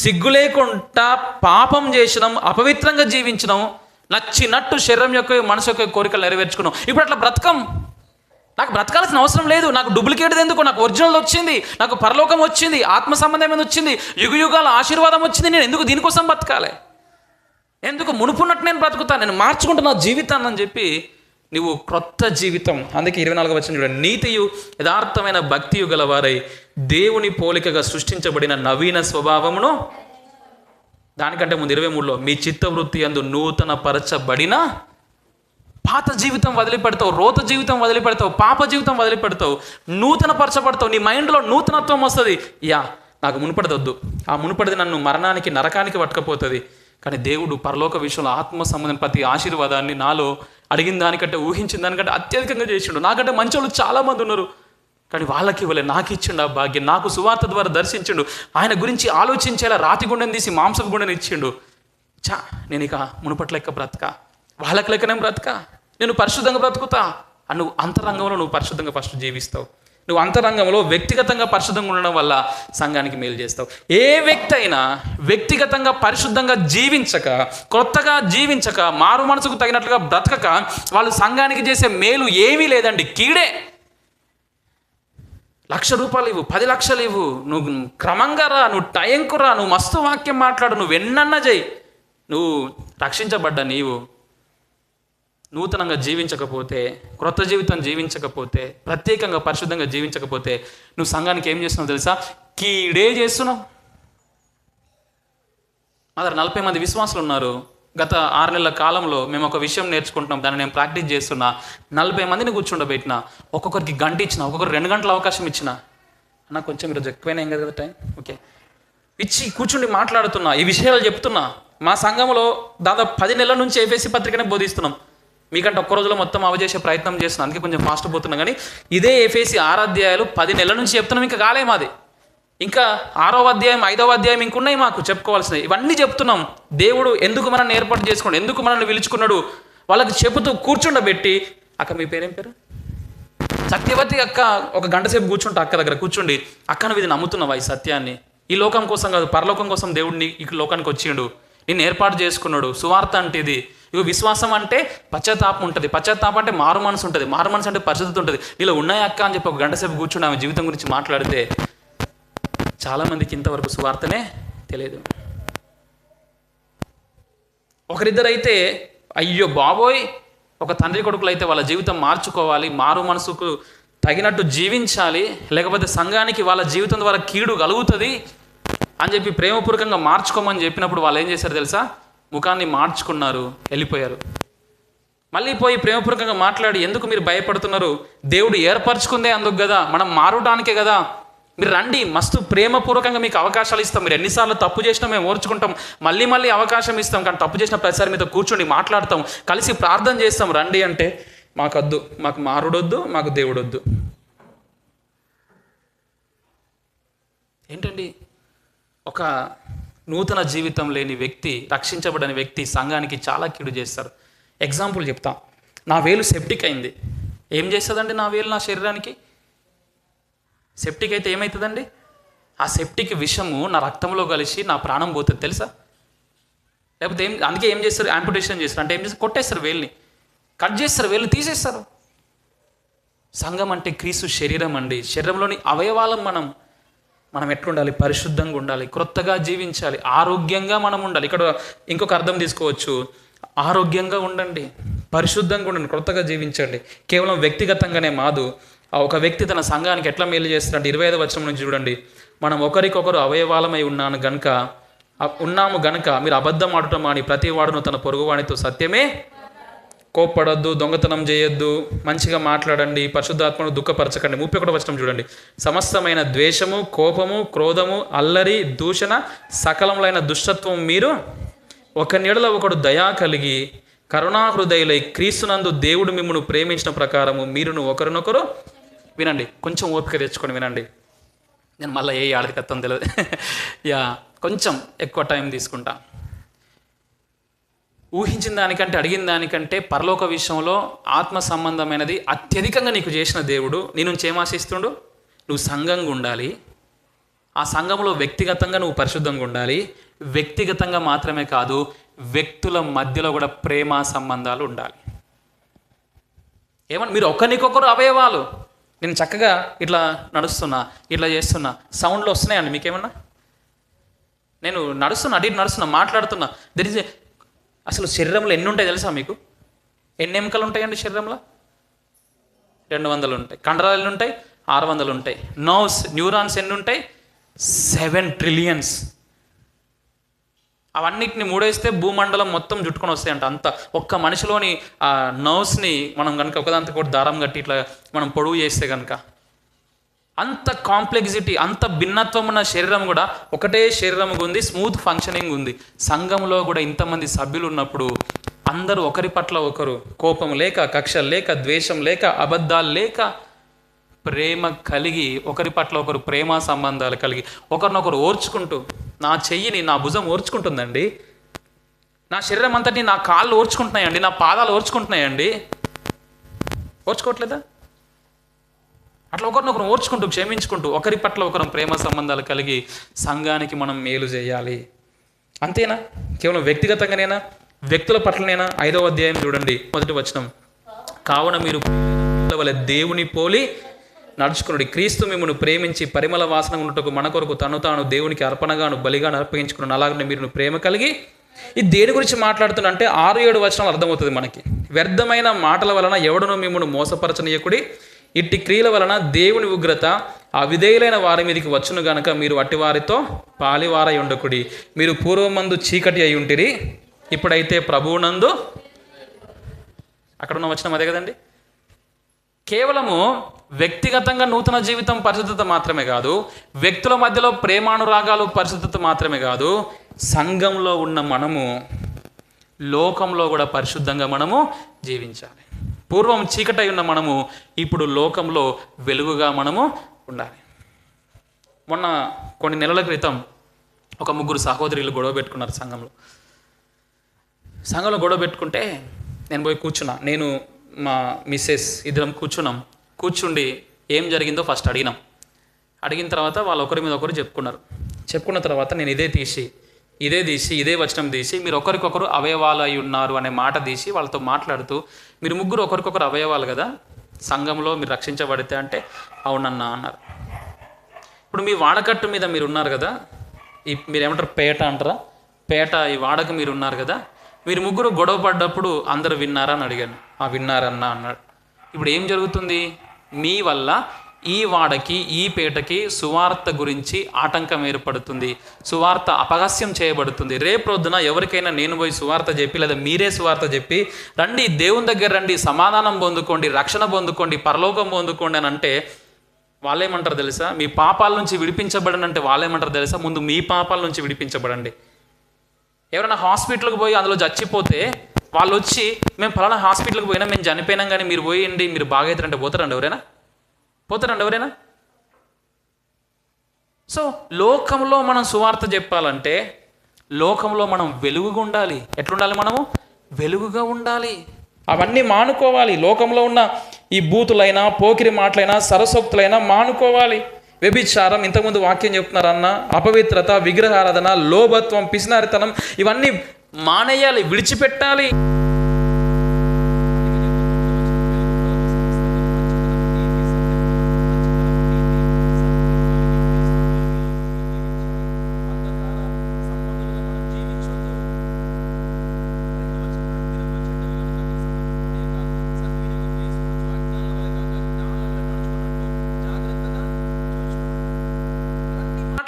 సిగ్గు లేకుండా పాపం చేసినాం, అపవిత్రంగా జీవించినాం, నచ్చినట్టు శరీరం యొక్క మనసు యొక్క కోరికలు నెరవేర్చుకున్నాం. ఇప్పుడు అట్లా బ్రతకం. నాకు బ్రతకాల్సిన అవసరం లేదు. నాకు డూప్లికేట్ ఎందుకు? నాకు ఒరిజినల్ వచ్చింది, నాకు పరలోకం వచ్చింది, ఆత్మ సంబంధమైన వచ్చింది, యుగయుగాల ఆశీర్వాదం వచ్చింది. నేను ఎందుకు దీనికోసం బ్రతకాలి? ఎందుకు మునుపున్నట్టు నేను బ్రతుకుతాను? నేను మార్చుకుంటున్నా జీవితాన్ని అని చెప్పి నువ్వు క్రొత్త జీవితం. అందుకే 24వ వచనం చూడండి. నీతియు యథార్థమైన భక్తియు గలవారై దేవుని పోలికగా సృష్టించబడిన నవీన స్వభావమును, దానికంటే ముందు 23లో మీ చిత్తవృత్తి యందు నూతన పరచబడిన, పాత జీవితం వదిలిపెడతావు, రోత జీవితం వదిలిపెడతావు, పాప జీవితం వదిలిపెడతావు, నూతన పరచబడతావు. నీ మైండ్లో నూతనత్వం వస్తుంది. నాకు మునుపడిది వద్దు, ఆ మునుపడిది నన్ను మరణానికి నరకానికి పట్టుకపోతుంది. కానీ దేవుడు పరలోక విషయంలో ఆత్మ సంబంధం ప్రతి ఆశీర్వాదాన్ని నాలో అడిగిన దానికంటే, ఊహించిన దానికంటే అత్యధికంగా చేసిండు. నాకంటే మంచి వాళ్ళు చాలామంది ఉన్నారు, కానీ వాళ్ళకి ఇవ్వలే. నాకు ఇచ్చిండు ఆ భాగ్యం. నాకు సువార్త ద్వారా దర్శించిండు. ఆయన గురించి ఆలోచించేలా రాతి గుండెని తీసి మాంసపు గుండెని ఇచ్చిండు. నేను ఇక మునుపటి లెక్క బ్రతక, వాళ్ళకి లెక్కనే బ్రతక, నేను పరిశుద్ధంగా బ్రతుకుతా. నువ్వు అంతరంగంలో నువ్వు పరిశుద్ధంగా ఫస్ట్ జీవిస్తావు. నువ్వు అంతరంగంలో వ్యక్తిగతంగా పరిశుద్ధంగా ఉండడం వల్ల సంఘానికి మేలు చేస్తావు. ఏ వ్యక్తి అయినా వ్యక్తిగతంగా పరిశుద్ధంగా జీవించక, కొత్తగా జీవించక, మారు మనసుకు తగినట్లుగా బ్రతకక వాళ్ళు సంఘానికి చేసే మేలు ఏమీ లేదండి, కీడే. ₹1,00,000 ఇవ్వు, 10 లక్షలు ఇవ్వు, నువ్వు క్రమంగా రా, నువ్వు టైంకు రా, నువ్వు మస్తు వాక్యం మాట్లాడు, నువ్వు ఎన్నన్నా చెయ్యి. నువ్వు రక్షించబడ్డ నీవు నూతనంగా జీవించకపోతే, క్రొత్త జీవితం జీవించకపోతే, ప్రత్యేకంగా పరిశుద్ధంగా జీవించకపోతే నువ్వు సంఘానికి ఏం చేస్తున్నావు తెలుసా? కీడే చేస్తున్నావు. మా దగ్గర 40 మంది విశ్వాసులు ఉన్నారు. గత 6 నెలల కాలంలో మేము ఒక విషయం నేర్చుకుంటున్నాం, దాన్ని నేను ప్రాక్టీస్ చేస్తున్నా. 40 మందిని కూర్చుండబెట్టిన, ఒక్కొక్కరికి గంట ఇచ్చిన, ఒక్కొక్కరు 2 గంటల అవకాశం ఇచ్చిన. అన్న కొంచెం ఈరోజు ఎక్కువైనా ఏం కదా టైం, ఓకే ఇచ్చి కూర్చుండి మాట్లాడుతున్నా, ఈ విషయాలు చెప్తున్నా. మా సంఘంలో దాదాపు 10 నెలల నుంచి ఎఫెసీ పత్రికనే బోధిస్తున్నాం. మీకంటే ఒక్క రోజులో మొత్తం అవజేసే ప్రయత్నం చేస్తున్నాం, అందుకే కొంచెం ఫాస్ట్ పోతున్నా. కానీ ఇదే ఎఫెసీ 6 అధ్యాయాలు 10 నెలల నుంచి చెప్తున్నాం, ఇంకా కాలే మాది. ఇంకా 6వ అధ్యాయం 5వ అధ్యాయం ఇంకున్నాయి మాకు చెప్పుకోవాల్సినవి. ఇవన్నీ చెప్తున్నాం. దేవుడు ఎందుకు మనల్ని ఏర్పాటు చేసుకున్నాడు, ఎందుకు మనల్ని పిలుచుకున్నాడు, వాళ్ళకి చెబుతూ కూర్చుండబెట్టి, అక్క మీ పేరేం పేరు? సత్యవతి అక్క. ఒక గంట సేపు కూర్చుంటా అక్క దగ్గర కూర్చుండి, అక్క నువ్వు ఇది నమ్ముతున్నావా ఈ సత్యాన్ని? ఈ లోకం కోసం కాదు, పరలోకం కోసం దేవుడిని ఈ లోకానికి వచ్చిండు, నిన్ను ఏర్పాటు చేసుకున్నాడు. సువార్త అంటే ఇది. ఇక విశ్వాసం అంటే పశ్చాత్తాపం ఉంటుంది, పశ్చాత్తాపం అంటే మారు మనసు ఉంటుంది, మారు మనసు అంటే పరిశుద్ధత ఉంటుంది. నీలో ఉన్నాయి అక్క అని చెప్పి ఒక గంట సేపు కూర్చుని ఆమె జీవితం గురించి మాట్లాడితే చాలామందికి ఇంతవరకు సువార్తనే తెలియదు. ఒకరిద్దరైతే అయ్యో బాబోయ్, ఒక తండ్రి కొడుకులు అయితే వాళ్ళ జీవితం మార్చుకోవాలి, మారు మనసుకు తగినట్టు జీవించాలి, లేకపోతే సంఘానికి వాళ్ళ జీవితం ద్వారా కీడు కలుగుతుంది అని చెప్పి ప్రేమపూర్వకంగా మార్చుకోమని చెప్పినప్పుడు వాళ్ళు ఏం చేశారు తెలుసా? ముఖాన్ని మార్చుకున్నారు, వెళ్ళిపోయారు. మళ్ళీ పోయి ప్రేమపూర్వకంగా మాట్లాడి, ఎందుకు మీరు భయపడుతున్నారు? దేవుడు ఏర్పరచుకుందే అందుకు కదా, మనం మారడానికే కదా, మీరు రండి, మస్తు ప్రేమపూర్వకంగా మీకు అవకాశాలు ఇస్తాం. మీరు ఎన్నిసార్లు తప్పు చేసినా మేము ఓర్చుకుంటాం, మళ్ళీ మళ్ళీ అవకాశం ఇస్తాం. కానీ తప్పు చేసిన ప్రతిసారి మీతో కూర్చొని మాట్లాడతాం, కలిసి ప్రార్థన చేస్తాం, రండి అంటే మాకొద్దు, మాకు మారుడొద్దు, మాకు దేవుడొద్దు. ఏంటండి? ఒక నూతన జీవితం లేని వ్యక్తి, రక్షించబడని వ్యక్తి సంఘానికి చాలా కీడు చేస్తారు. ఎగ్జాంపుల్ చెప్తా. నా వేలు సెప్టిక్ అయింది. ఏం చేస్తుందండి నా వేలు నా శరీరానికి? సెప్టిక్ అయితే ఏమవుతుందండి? ఆ సెప్టిక్ విషము నా రక్తంలో కలిసి నా ప్రాణం పోతుంది తెలుసా? లేకపోతే అందుకే ఏం చేస్తారు? యాంపుటేషన్ చేస్తారు. అంటే ఏం చేస్తారు? కొట్టేస్తారు వేల్ని. కట్ చేస్తారు, వేళ్ళు తీసేస్తారు. సంఘం అంటే క్రీస్తు శరీరం అండి. శరీరంలోని అవయవాలం మనం ఎట్లుండాలి? పరిశుద్ధంగా ఉండాలి, క్రొత్తగా జీవించాలి, ఆరోగ్యంగా మనం ఉండాలి. ఇక్కడ ఇంకొక అర్థం తీసుకోవచ్చు, ఆరోగ్యంగా ఉండండి, పరిశుద్ధంగా ఉండండి, క్రొత్తగా జీవించండి. కేవలం వ్యక్తిగతంగానే మాదు. ఒక వ్యక్తి తన సంఘానికి ఎట్లా మేలు చేస్తాడంటే 25వ వచనం నుంచి చూడండి. మనం ఒకరికొకరు అవయవాలమై ఉన్నాము గనుక మీరు అబద్ధం ఆడటం మాని ప్రతి వాడును తన పొరుగువానితో సత్యమే కోప్పడొద్దు, దొంగతనం చేయొద్దు, మంచిగా మాట్లాడండి, పరిశుద్ధాత్మను దుఃఖపరచకండి. 31వ వచనం చూడండి. సమస్తమైన ద్వేషము, కోపము, క్రోధము, అల్లరి, దూషణ, సకలములైన దుష్టత్వం మీరు ఒకని యెడల ఒకడు దయా కలిగి కరుణాహృదయులై క్రీస్తునందు దేవుడు మిమ్మును ప్రేమించిన ప్రకారము మీరును ఒకరినొకరు వినండి. కొంచెం ఓపిక తెచ్చుకొని వినండి. నేను మళ్ళీ ఏ ఆడకత్తం తెలియదు. కొంచెం ఎక్కువ టైం తీసుకుంటా. ఊహించిన దానికంటే, అడిగిన దానికంటే పరలోక విషయంలో ఆత్మ సంబంధమైనది అత్యధికంగా నీకు చేసిన దేవుడు నీ నుంచి ఏం ఆశిస్తుండు? నువ్వు సంఘంగా ఉండాలి, ఆ సంఘంలో వ్యక్తిగతంగా నువ్వు పరిశుద్ధంగా ఉండాలి. వ్యక్తిగతంగా మాత్రమే కాదు, వ్యక్తుల మధ్యలో కూడా ప్రేమ సంబంధాలు ఉండాలి. ఏమన్నా మీరు ఒకరికొకరు అవయవాలు. నేను చక్కగా ఇట్లా నడుస్తున్నా, ఇట్లా చేస్తున్నా, సౌండ్లు వస్తున్నాయండి మీకేమన్నా? నేను నడుస్తున్నా, మాట్లాడుతున్నా. అసలు శరీరంలో ఎన్ని ఉంటాయి తెలుసా మీకు? ఎన్ని ఎముకలు ఉంటాయండి శరీరంలో? 200 ఉంటాయి. కండరాలు ఎన్ని ఉంటాయి? 600 ఉంటాయి. న్యూరాన్స్ ఎన్ని ఉంటాయి? 7 trillions. అవన్నిటిని మూడేస్తే భూమండలం మొత్తం జుట్టుకొని వస్తాయంట. అంత ఒక్క మనిషిలోని ఆ నర్వ్స్ని మనం కనుక ఒకదాంతో కూడా దారం కట్టి ఇట్లా మనం పొడవు చేస్తే కనుక అంత కాంప్లెక్సిటీ, అంత భిన్నత్వం ఉన్న శరీరం కూడా ఒకటే శరీరంగా ఉంది, స్మూత్ ఫంక్షనింగ్ ఉంది. సంఘంలో కూడా ఇంతమంది సభ్యులు ఉన్నప్పుడు అందరూ ఒకరి పట్ల ఒకరు కోపం లేక, కక్ష లేక, ద్వేషం లేక, అబద్ధాలు లేక, ప్రేమ కలిగి, ఒకరి పట్ల ఒకరు ప్రేమ సంబంధాలు కలిగి, ఒకరినొకరు ఓర్చుకుంటూ, నా చెయ్యిని నా భుజం ఓర్చుకుంటుందండి, నా శరీరం అంతటి నా కాళ్ళు ఓర్చుకుంటున్నాయండి, నా పాదాలు ఓర్చుకుంటున్నాయండి. ఓర్చుకోవట్లేదా? అట్లా ఒకరినొకరు ఓర్చుకుంటూ, క్షమించుకుంటూ, ఒకరి పట్ల ఒకరు ప్రేమ సంబంధాలు కలిగి సంఘానికి మనం మేలు చేయాలి. అంతేనా? కేవలం వ్యక్తిగతంగానేనా? వ్యక్తుల పట్లనేనా? 5వ అధ్యాయం చూడండి, 1వ వచనం. కావున మీరు దేవుని పోలి నడుచుకున్నాడు. క్రీస్తు మిమ్మల్ని ప్రేమించి పరిమళ వాసన ఉన్నట్టుకు మన కొరకు తను తాను దేవునికి అర్పణగాను బలిగాను అర్పగించుకున్నాను. అలాగనే మీరు ప్రేమ కలిగి. ఇది దేని గురించి మాట్లాడుతున్నా అంటే 6-7 వచనాలు అర్థమవుతుంది మనకి. వ్యర్థమైన మాటల వలన ఎవడునో మిమ్మల్ని మోసపరచనీయకుడి, ఇట్టి క్రియల వలన దేవుని ఉగ్రత అవిధేయులైన వారి మీదకి వచ్చును గనక మీరు అట్టి వారితో పాలివారై ఉండకుడి. మీరు పూర్వమందు చీకటి అయి ఉంటిరి, ఇప్పుడైతే ప్రభువునందు. అక్కడ ఉన్న వచనం అదే కదండి. కేవలము వ్యక్తిగతంగా నూతన జీవితం పరిశుద్ధత మాత్రమే కాదు, వ్యక్తుల మధ్యలో ప్రేమానురాగాలు పరిశుద్ధత మాత్రమే కాదు, సంఘంలో ఉన్న మనము లోకంలో కూడా పరిశుద్ధంగా మనము జీవించాలి. పూర్వం చీకటై ఉన్న మనము ఇప్పుడు లోకంలో వెలుగుగా మనము ఉండాలి. మొన్న కొన్ని నెలల క్రితం ఒక 3 సహోదరులు గొడవ పెట్టుకున్నారు సంఘంలో గొడవ పెట్టుకుంటే నేను పోయి కూర్చున్నా. నేను మా మిస్సెస్ ఇద్దరం కూర్చుండి ఏం జరిగిందో ఫస్ట్ అడిగిన తర్వాత వాళ్ళు ఒకరి మీద ఒకరు చెప్పుకున్న తర్వాత నేను ఇదే వచనం తీసి మీరు ఒకరికొకరు అవయవాలు అయి ఉన్నారు అనే మాట తీసి వాళ్ళతో మాట్లాడుతూ, మీరు ముగ్గురు ఒకరికొకరు అవయవాలు కదా సంఘంలో, మీరు రక్షించబడితే అంటే అవునన్నా అన్నారు. ఇప్పుడు మీ వాడకట్టు మీద మీరు ఉన్నారు కదా, మీరు ఏమంటారు, పేట అంటారా, ఈ వాడక మీరు ఉన్నారు కదా, మీరు ముగ్గురు గొడవ పడ్డప్పుడు అందరూ విన్నారా అని అడిగాను. విన్నారన్నా అన్నాడు. ఇప్పుడు ఏం జరుగుతుంది? మీ వల్ల ఈ వాడకి, ఈ పేటకి సువార్త గురించి ఆటంకం ఏర్పడుతుంది, సువార్త అపహాస్యం చేయబడుతుంది. రేపొద్దున ఎవరికైనా నేను పోయి సువార్త చెప్పి, లేదా మీరే సువార్త చెప్పి, రండి దేవుని దగ్గర రండి, సమాధానం పొందుకోండి, రక్షణ పొందుకోండి, పరలోకం పొందుకోండి అని అంటే వాళ్ళేమంటారు తెలుసా? మీ పాపాల నుంచి విడిపించబడండి అంటే వాళ్ళేమంటారు తెలుసా? ముందు మీ పాపాల నుంచి విడిపించబడండి. ఎవరైనా హాస్పిటల్కి పోయి అందులో చచ్చిపోతే వాళ్ళు వచ్చి మేము ఫలానా హాస్పిటల్కి పోయినా, మేము చనిపోయినాం కానీ మీరు పోయండి, మీరు బాగైతారంటే పోతారండి ఎవరైనా? సో లోకంలో మనం సువార్త చెప్పాలంటే లోకంలో మనం వెలుగుగా ఉండాలి. ఎట్లుండాలి? మనము వెలుగుగా ఉండాలి. అవన్నీ మానుకోవాలి. లోకంలో ఉన్న ఈ బూతులైనా, పోకిరి మాటలైనా, సరసోక్తులైనా మానుకోవాలి. వ్యభిచారం, ఇంతకుముందు వాక్యం చెప్తున్నారన్న, అపవిత్రత, విగ్రహారాధన, లోభత్వం, పిసినారితనం, ఇవన్నీ మానేయాలి, విడిచిపెట్టాలి.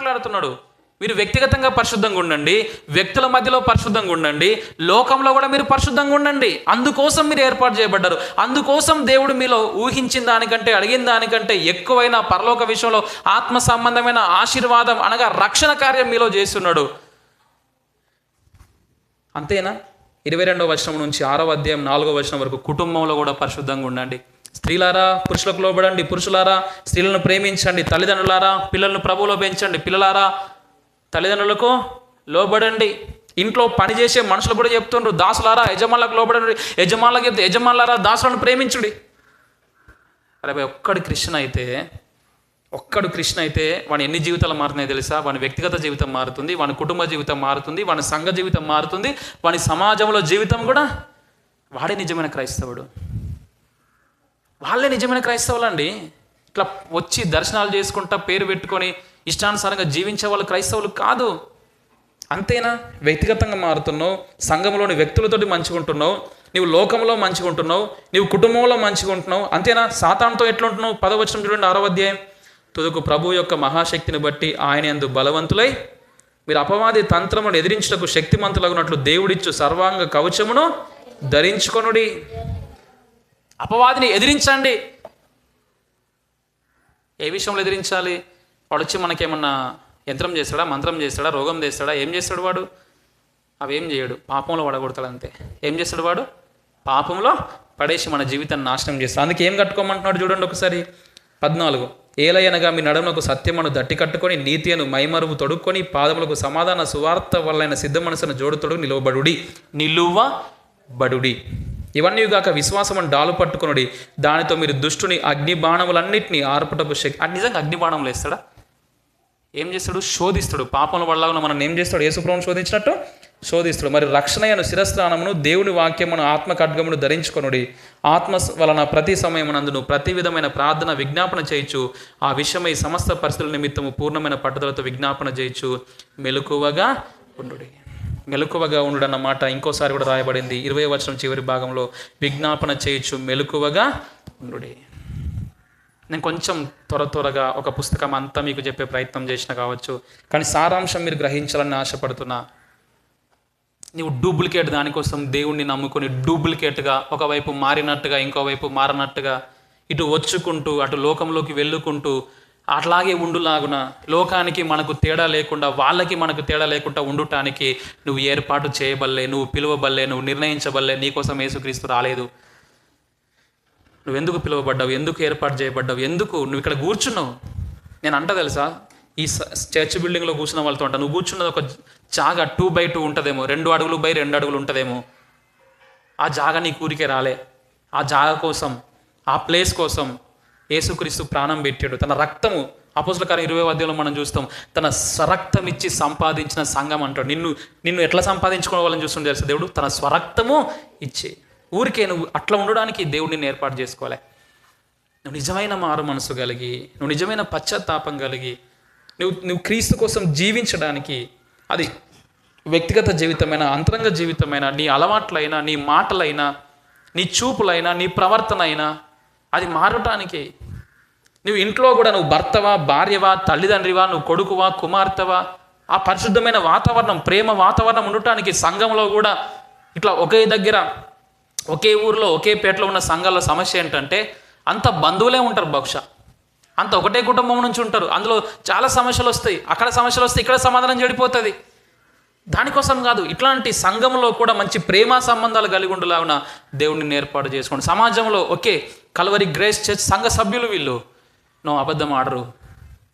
మాట్లాడుతున్నాడు. మీరు వ్యక్తిగతంగా పరిశుద్ధంగా ఉండండి, వ్యక్తుల మధ్యలో పరిశుద్ధంగా ఉండండి, లోకంలో కూడా మీరు పరిశుద్ధంగా ఉండండి. అందుకోసం మీరు ఏర్పాటు చేయబడ్డారు. అందుకోసం దేవుడు మీలో ఊహించిన దానికంటే, అడిగిన దానికంటే ఎక్కువైన పరలోక విషయంలో ఆత్మ సంబంధమైన ఆశీర్వాదం అనగా రక్షణ కార్యం మీలో చేస్తున్నాడు. అంతేనా? 22వ వచనం నుంచి 6వ అధ్యాయం 4వ వచనం వరకు కుటుంబంలో కూడా పరిశుద్ధంగా ఉండండి. స్త్రీలారా పురుషులకు లోబడండి, పురుషులారా స్త్రీలను ప్రేమించండి, తల్లిదండ్రులారా పిల్లలను ప్రభువులో పెంచండి, పిల్లలారా తల్లిదండ్రులకు లోబడండి. ఇంట్లో పనిచేసే మనుషులు కూడా చెప్తుండ్రు, దాసులారా యజమానులకు లోబడండి, యజమానులకు చెప్తే యజమానులారా దాసులను ప్రేమించుడి. అరే ఒక్కడు కృష్ణ అయితే వాని ఎన్ని జీవితాలు మారుతున్నాయి తెలుసా? వాని వ్యక్తిగత జీవితం మారుతుంది, వాని కుటుంబ జీవితం మారుతుంది, వాని సంఘ జీవితం మారుతుంది, వాని సమాజంలో జీవితం కూడా. వాడే నిజమైన క్రైస్తవుడు. వాళ్ళే నిజమైన క్రైస్తవులు అండి. ఇట్లా వచ్చి దర్శనాలు చేసుకుంటా పేరు పెట్టుకొని ఇష్టానుసారంగా జీవించే వాళ్ళు క్రైస్తవులు కాదు. అంతేనా? వ్యక్తిగతంగా మారుతున్నావు, సంఘంలోని వ్యక్తులతోటి మంచిగా ఉంటున్నావు, నీవు లోకంలో మంచిగా ఉంటున్నావు, నీవు కుటుంబంలో మంచిగా ఉంటున్నావు. అంతేనా? సాతానుతో ఎట్లుంటున్నావు? 10వ వచనం చూడండి, 6వ అధ్యాయం. తుదకు ప్రభు యొక్క మహాశక్తిని బట్టి ఆయన యందు బలవంతులై మీరు అపవాది తంత్రమును ఎదిరించుటకు శక్తిమంతులగునట్లు దేవుడిచ్చు సర్వాంగ కవచమును ధరించుకొనుడి. అపవాదిని ఎదిరించండి. ఏ విషయంలో ఎదిరించాలి? వాడు వచ్చి మనకేమన్నా యంత్రం చేస్తాడా, మంత్రం చేస్తాడా, రోగం చేస్తాడా? ఏం చేస్తాడు వాడు? అవేం చేయడు. పాపంలో పడగొడతాడు అంతే. ఏం చేస్తాడు వాడు? పాపంలో పడేసి మన జీవితాన్ని నాశనం చేస్తాడు. అందుకే ఏం కట్టుకోమంటున్నాడు చూడండి ఒకసారి. 14 ఏలయనగా మీ నడుమునకు సత్యమును దట్టి కట్టుకొని నీతి అను మైమరువు తొడుక్కొని పాదములకు సమాధాన సువార్త వల్లైన సిద్ధ మనసును జోడు తొడుగు నిలువబడుడి. ఇవన్నీ గాక విశ్వాసమును డాలు పట్టుకొనుడి, దానితో మీరు దుష్టుని అగ్నిబాణములన్నింటినీ ఆర్పటపు శక్తి. అది నిజంగా అగ్నిబాణములు వేస్తాడా? ఏం చేస్తాడు? శోధిస్తాడు. పాపంలో పడలాగా మనం ఏం చేస్తాడు? యేసుప్రభువును శోధించినట్టు శోధిస్తాడు. మరి రక్షణయను శిరస్త్రానమును దేవుని వాక్యమును ఆత్మ ఖడ్గమును ధరించుకొనుడి. ఆత్మ వలన ప్రతి సమయమునందును ప్రతి విధమైన ప్రార్థన విజ్ఞాపన చేయొచ్చు. ఆ విషయమై సమస్త పరిస్థితుల నిమిత్తము పూర్ణమైన పట్టుదలతో విజ్ఞాపన చేయొచ్చు. మెలకువగా ఉండుడన్న మాట ఇంకోసారి కూడా రాయబడింది 20వ వచనం చివరి భాగంలో. విజ్ఞాపన చేయొచ్చు, మెలకువగా ఉండుడి. నేను కొంచెం త్వరగా ఒక పుస్తకం అంతా మీకు చెప్పే ప్రయత్నం చేసిన కావచ్చు, కానీ సారాంశం మీరు గ్రహించాలని ఆశపడుతున్నా. నీవు డూప్లికేట్ దానికోసం దేవుణ్ణి నమ్ముకొని డూప్లికేట్గా ఒకవైపు మారినట్టుగా ఇంకోవైపు మారనట్టుగా ఇటు వచ్చుకుంటూ అటు లోకంలోకి వెళ్ళుకుంటూ అట్లాగే ఉండులాగున లోకానికి మనకు తేడా లేకుండా, వాళ్ళకి మనకు తేడా లేకుండా ఉండుటానికి నువ్వు ఏర్పాటు చేయబల్లే, నువ్వు పిలువబల్లే, నువ్వు నిర్ణయించబల్లే. నీకోసం యేసుక్రీస్తు రాలేదు. నువ్వెందుకు పిలువబడ్డావు? ఎందుకు ఏర్పాటు చేయబడ్డావు? ఎందుకు నువ్వు ఇక్కడ కూర్చున్నావు? నేను అంట తెలుసా, ఈ చర్చ్ బిల్డింగ్లో కూర్చున్న వాళ్ళతో అంట, నువ్వు కూర్చున్నది ఒక జాగా 2x2 ఉంటుందేమో, 2 అడుగులు బై 2 అడుగులు ఉంటుందేమో. ఆ జాగా నీ కూరికే రాలే. ఆ జాగా కోసం, ఆ ప్లేస్ కోసం యేసుక్రీస్తు ప్రాణం పెట్టాడు. తన రక్తము, అపోస్తలుల కార్యం 20వ అధ్యాయంలో మనం చూస్తాం, తన స్వరక్తం ఇచ్చి సంపాదించిన సంఘం అంటాడు. నిన్ను ఎట్లా సంపాదించుకోవాలని చూస్తుండే తెలుసు దేవుడు? తన స్వరక్తము ఇచ్చి. ఊరికే నువ్వు అట్లా ఉండడానికి దేవుడిని ఏర్పాటు చేసుకోవాలి. నువ్వు నిజమైన మారు మనసు కలిగి, నువ్వు నిజమైన పశ్చాత్తాపం కలిగి, నువ్వు క్రీస్తు కోసం జీవించడానికి, అది వ్యక్తిగత జీవితమైన, అంతరంగ జీవితమైన, నీ అలవాట్లైనా, నీ మాటలైనా, నీ చూపులైనా, నీ ప్రవర్తన అయినా అది మారటానికి. నువ్వు ఇంట్లో కూడా నువ్వు భర్తవా, భార్యవా, తల్లిదండ్రివా, నువ్వు కొడుకువా, కుమార్తెవా, ఆ పరిశుద్ధమైన వాతావరణం, ప్రేమ వాతావరణం ఉండటానికి. సంఘంలో కూడా ఇట్లా ఒకే దగ్గర, ఒకే ఊరిలో, ఒకే పేటలో ఉన్న సంఘాల్లో సమస్య ఏంటంటే అంత బంధువులే ఉంటారు, బహుశా అంత ఒకటే కుటుంబం నుంచి ఉంటారు. అందులో చాలా సమస్యలు వస్తాయి, అక్కడ సమస్యలు వస్తాయి, ఇక్కడ సమాధానం చెడిపోతుంది. దానికోసం కాదు, ఇట్లాంటి సంఘంలో కూడా మంచి ప్రేమ సంబంధాలు కలిగి ఉండేలాగున దేవుడిని ఏర్పాటు చేసుకోండి. సమాజంలో ఒకే కల్వరి గ్రేస్ చర్చ్ సంఘ సభ్యులు వీళ్ళు అబద్ధం ఆడరు,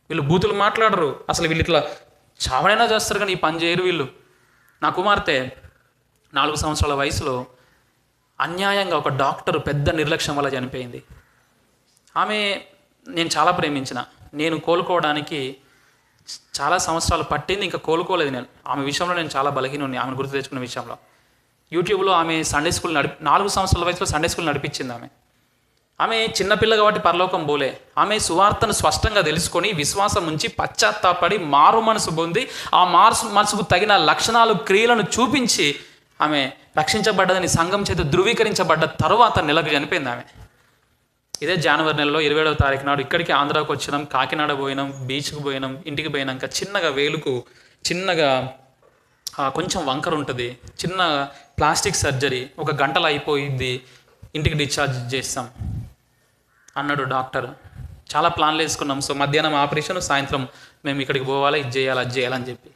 వీళ్ళు బూతులు మాట్లాడరు, అసలు వీళ్ళు ఇట్లా చావడైనా చేస్తారు కానీ ఈ పని చేయరు వీళ్ళు. నా కుమార్తె 4 సంవత్సరాల వయసులో అన్యాయంగా ఒక డాక్టర్ పెద్ద నిర్లక్ష్యం వల్ల చనిపోయింది. ఆమె నేను చాలా ప్రేమించిన, నేను కోలుకోవడానికి చాలా సంవత్సరాలు పట్టింది, ఇంకా కోలుకోలేదు నేను. ఆమె విషయంలో నేను చాలా బలహీనుని, ఆమెను గుర్తు తెచ్చుకున్న విషయంలో. యూట్యూబ్లో ఆమె సండే స్కూల్ 4 సంవత్సరాల వయసులో సండే స్కూల్ నడిపించింది. ఆమె చిన్నపిల్ల కాబట్టి పరలోకం పోలే. ఆమె సువార్తను స్పష్టంగా తెలుసుకొని విశ్వాసం ఉంచి పశ్చాత్తాపడి మారు మనసు పొంది ఆ మనసుకు తగిన లక్షణాలు, క్రియలను చూపించి ఆమె రక్షించబడ్డదని సంఘం చేత ధృవీకరించబడ్డ తరువాత నెలకు చనిపోయింది ఆమె. ఇదే జనవరి నెలలో 27వ తారీఖు నాడు ఇక్కడికి ఆంధ్రాకి వచ్చినాం, కాకినాడ పోయినాం, బీచ్కి పోయినాం. ఇంటికి పోయినాక చిన్నగా వేలుకు చిన్నగా కొంచెం వంకర ఉంటుంది, చిన్న ప్లాస్టిక్ సర్జరీ, 1 గంటలో అయిపోయింది, ఇంటికి డిశ్చార్జ్ చేస్తాం అన్నాడు డాక్టర్. చాలా ప్లాన్లు వేసుకున్నాం. సో మధ్యాహ్నం ఆపరేషన్, సాయంత్రం మేము ఇక్కడికి పోవాలి, ఇది చేయాలి, అది చేయాలని చెప్పి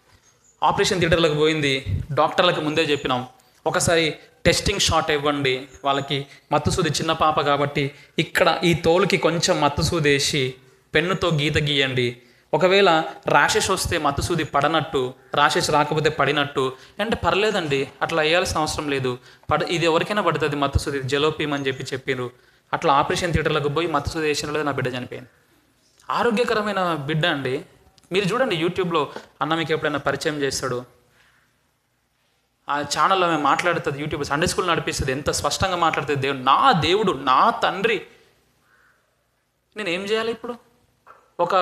ఆపరేషన్ థియేటర్లకు పోయింది. డాక్టర్లకు ముందే చెప్పినాం, ఒకసారి టెస్టింగ్ షాట్ ఇవ్వండి, వాళ్ళకి మత్తు సూది, చిన్న పాప కాబట్టి ఇక్కడ ఈ తోలుకి కొంచెం మత్తు సూది వేసి పెన్నుతో గీత గీయండి, ఒకవేళ ర్యాషెస్ వస్తే మత్తు సూది పడనట్టు, ర్యాషెస్ రాకపోతే పడినట్టు అంటే పర్లేదండి, అట్లా వేయాల్సిన అవసరం లేదు, ఇది ఎవరికైనా పడుతుంది మత్తు సూది, జలోపియం అని చెప్పారు. అట్లా ఆపరేషన్ థియేటర్లకు పోయి మత్తు సూది వేసిన లేదు, నా బిడ్డ చనిపోయింది. ఆరోగ్యకరమైన బిడ్డ అండి. మీరు చూడండి యూట్యూబ్లో, అన్న మీకు ఎప్పుడైనా పరిచయం చేస్తాడు, ఆ ఛానల్లో మేము మాట్లాడుతుంది, యూట్యూబ్ సండే స్కూల్ నడిపిస్తుంది, ఎంత స్పష్టంగా మాట్లాడుతుంది. దేవుడు నా తండ్రి. నేను ఏం చేయాలి ఇప్పుడు? ఒక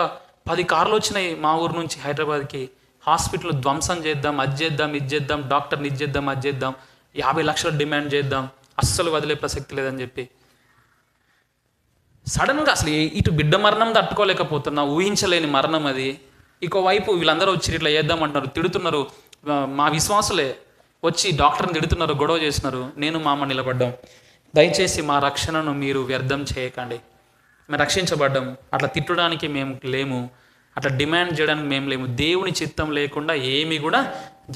10 కార్లు వచ్చినాయి మా ఊరు నుంచి హైదరాబాద్కి, హాస్పిటల్ ధ్వంసం చేద్దాం, అది చేద్దాం, ఇది చేద్దాం, డాక్టర్ని ఇది చేద్దాం, అది చేద్దాం, 50 లక్షలు డిమాండ్ చేద్దాం, అస్సలు వదిలే ప్రసక్తి లేదని చెప్పి సడన్గా అసలు ఇటు బిడ్డ మరణం తట్టుకోలేకపోతున్నా, ఊహించలేని మరణం అది. ఇంకోవైపు వీళ్ళందరూ వచ్చి ఇట్లా చేద్దామంటున్నారు, తిడుతున్నారు, మా విశ్వాసులే వచ్చి డాక్టర్ని తిడుతున్నారు, గొడవ చేస్తున్నారు. నేను మా అమ్మ నిలబడ్డాం, దయచేసి మా రక్షణను మీరు వ్యర్థం చేయకండి, మేము రక్షించబడ్డాం, అట్లా తిట్టడానికి మేము లేము, అట్లా డిమాండ్ చేయడానికి మేము లేము. దేవుని చిత్తం లేకుండా ఏమీ కూడా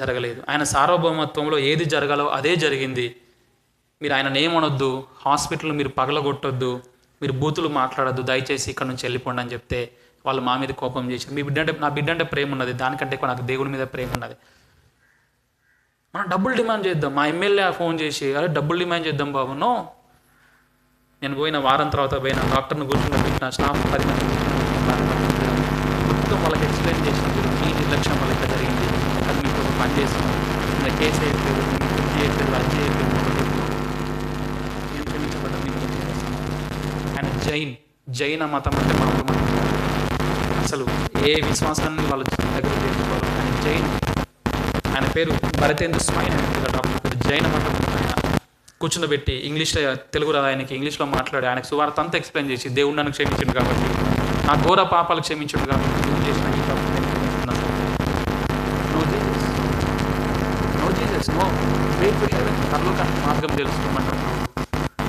జరగలేదు. ఆయన సార్వభౌమత్వంలో ఏది జరగాలో అదే జరిగింది. మీరు ఆయనను ఏమనొద్దు, హాస్పిటల్ మీరు పగలగొట్టొద్దు, మీరు బూతులు మాట్లాడద్దు, దయచేసి ఇక్కడ నుంచి వెళ్ళిపోండి అని చెప్తే వాళ్ళు మా మీద కోపం చేశారు. మీ బిడ్డ అంటే, నా బిడ్డ అంటే ప్రేమ ఉన్నది, దానికంటే ఎక్కువ నాకు దేవుని మీద ప్రేమ ఉన్నది. మనం డబ్బులు డిమాండ్ చేద్దాం. మా ఎమ్మెల్యే ఫోన్ చేసి, అరే డబ్బులు డిమాండ్ చేద్దాం బాబు. నో, నేను పోయిన వారం తర్వాత పోయిన డాక్టర్ని కూర్చుని పెట్టిన, స్టాఫ్ 10 మంది మొత్తం వాళ్ళకి ఎక్స్ప్లెయిన్ చేసిన, మీ నిర్లక్ష్యం వల్ల ఇక్కడ జరిగింది, అది మీకు ఒక పని చేస్తున్నాం, ఇంకా కేసు చేయట్లేదు, మీకు చేయట్లేదు, అది చేయట్లేదు, నేను క్షమించబడ్డా మీకు చేస్తున్నాను. ఆయన జైన మతం అంటే మామూలు మతం, అసలు ఏ విశ్వాసాన్ని వాళ్ళు దగ్గర చేసుకోవాలి. ఆయన జైన్, ఆయన పేరు భరతేంద్ర స్వామి, డాక్టర్ పేరు. జైన మతం ఆయన కూర్చుండబెట్టి ఇంగ్లీష్లో, తెలుగు రాదు ఆయనకి, ఇంగ్లీష్లో మాట్లాడి ఆయనకు సువార్త అంతా ఎక్స్ప్లెయిన్ చేసి, దేవుడు నన్ను క్షమించడు కాబట్టి, నా ఘోర పాపాలు క్షమించడు కాబట్టి, నువ్వు చేసిన ఈ పాపం నేను క్షమిస్తున్నాను. No Jesus, no way to heaven, పరలోకానికి మార్గం తెలుసుకోమంటారు.